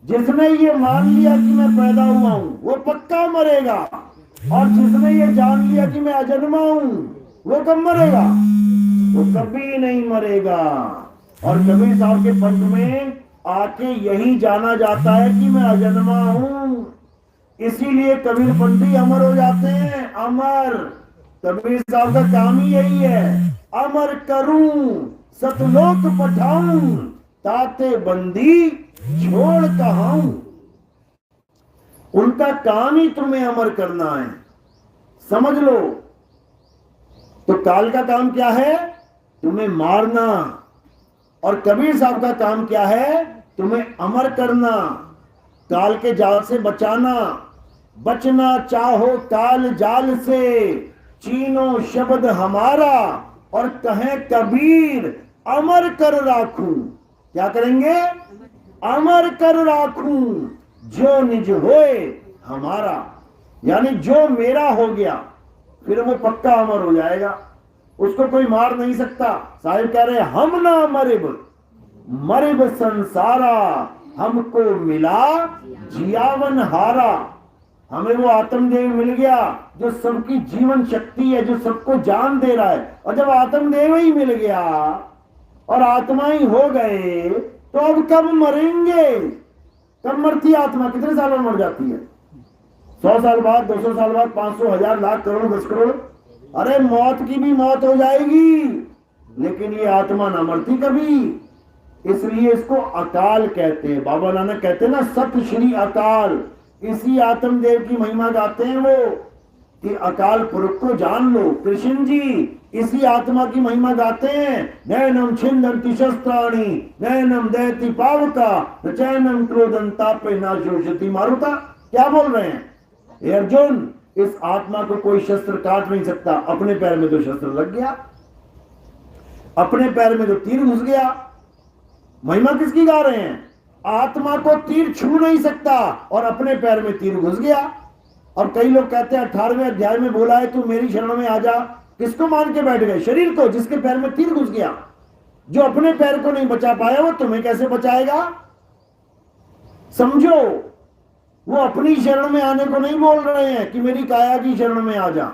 जिसने ये मान लिया कि मैं पैदा हुआ हूं वो पक्का मरेगा, और जिसने ये जान लिया कि मैं अजन्मा हूं वो कब मरेगा? वो कभी नहीं मरेगा। और कबीर साहब के पंथ में आके यही जाना जाता है कि मैं अजन्मा हूं, इसीलिए कबीर पंथी अमर हो जाते हैं। अमर कबीर साहब का काम ही यही है, अमर करूं सतलोक पठाऊं, ताते बंदी छोड़ कहाऊं। उनका काम ही तुम्हें अमर करना है, समझ लो। तो काल का काम क्या है? तुम्हें मारना। और कबीर साहब का काम क्या है? तुम्हें अमर करना, काल के जाल से बचाना। बचना चाहो काल जाल से, चीनो शब्द हमारा, और कहें कबीर अमर कर राखूं। क्या करेंगे? अमर कर राखूं जो निज होए हमारा। यानी जो मेरा हो गया फिर वो पक्का अमर हो जाएगा, उसको कोई मार नहीं सकता। साहिब कह रहे हम ना मरिब, मरिब संसारा, हमको मिला जियावन हारा। हमें वो आत्मदेव मिल गया जो सबकी जीवन शक्ति है, जो सबको जान दे रहा है। और जब आत्मदेव ही मिल गया और आत्मा ही हो गए तो अब कब मरेंगे? कब मरती आत्मा? कितने साल में मर जाती है? 100 साल बाद, 200 साल बाद, 500, 1000, लाख, करोड़, 10 करोड़? अरे मौत की भी मौत हो जाएगी, लेकिन ये आत्मा ना मरती कभी। इसलिए इसको अकाल कहते हैं। बाबा नानक कहते हैं ना, सत श्री अकाल। इसी आत्मदेव की महिमा गाते हैं वो कि अकाल पुरुष को जान लो। कृष्ण जी इसी आत्मा की महिमा गाते हैं, नैनम छिंदन्ति शस्त्राणि, नैनम दहति पावका, न चैनम क्रोधंतापे न शोषति मारुता। क्या बोल रहे हैं? हे अर्जुन, इस आत्मा को कोई शस्त्र काट नहीं सकता। अपने पैर में तो शस्त्र लग गया, अपने पैर में तो तीर घुस गया। महिमा किसकी गा रहे हैं? आत्मा को तीर छू नहीं सकता और अपने पैर में तीर घुस गया। और कई लोग कहते हैं 18वें अध्याय में बोला है तू मेरी शरण में आ जा। किसको मान के बैठ गए? शरीर को, जिसके पैर में तीर घुस गया। जो अपने पैर को नहीं बचा पाया वो तुम्हें कैसे बचाएगा? समझो, वो अपनी शरण में आने को नहीं बोल रहे हैं कि मेरी काया की शरण में आ जा।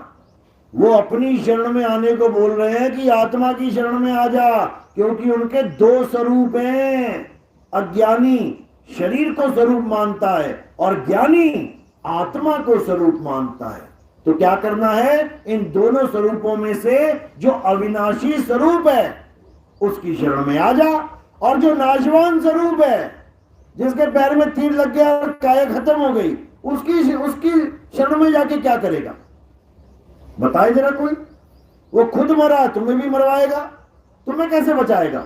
वो अपनी शरण में आने को बोल रहे हैं कि आत्मा की शरण में आ जा, क्योंकि उनके दो स्वरूप हैं। अज्ञानी शरीर को स्वरूप मानता है और ज्ञानी आत्मा को स्वरूप मानता है। तो क्या करना है? इन दोनों स्वरूपों में से जो अविनाशी स्वरूप है उसकी शरण में आ जा, और जो नाशवान स्वरूप है, जिसके पैर में तीर लग गया और काया खत्म हो गई, उसकी शरण में जाके क्या करेगा? बताए जरा कोई। वो खुद मरा, तुम्हें भी मरवाएगा, तुम्हें कैसे बचाएगा?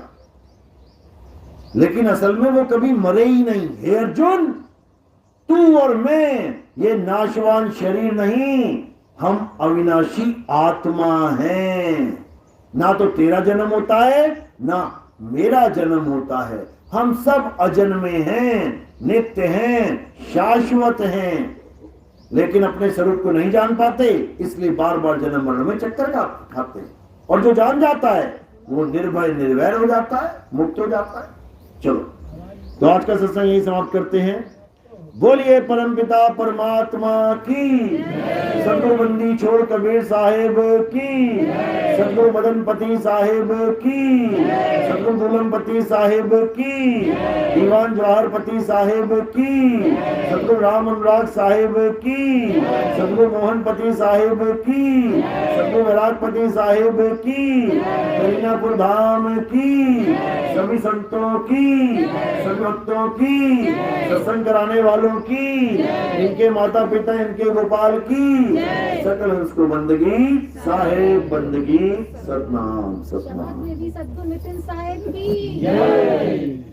लेकिन असल में वो कभी मरे ही नहीं। हे अर्जुन, तू और मैं ये नाशवान शरीर नहीं, हम अविनाशी आत्मा हैं। ना तो तेरा जन्म होता है ना मेरा जन्म होता है। हम सब अजन्मे हैं, नित्य हैं, शाश्वत हैं, लेकिन अपने स्वरूप को नहीं जान पाते, इसलिए बार बार जन्म मरण में चक्कर खाते हैं। और जो जान जाता है वो निर्भय निर्वैर हो जाता है, मुक्त हो जाता है। चलो, तो आज का सत्संग यही समाप्त करते हैं। बोलिए परमपिता परमात्मा की, सदगुरु बंदी छोड़ कबीर साहेब की, सदगुरु मदनपति साहेब की, सदगुरु दुल्हनपति साहेब की, दीवान जवाहरपति साहेब की, सदगुरु राम अनुराग साहेब की, सदगुरु मोहनपति साहेब की, सदगुरु वैरागपति साहेब की, करीनापुर धाम की, सभी संतों की, सभी भक्तों की, सत्संग कराने वालों की, इनके माता पिता, इनके गोपाल की, सकल हंस को बंदगी, साहेब बंदगी, सतनाम सतनाम। सदगुरु नितिन साहेब की जय।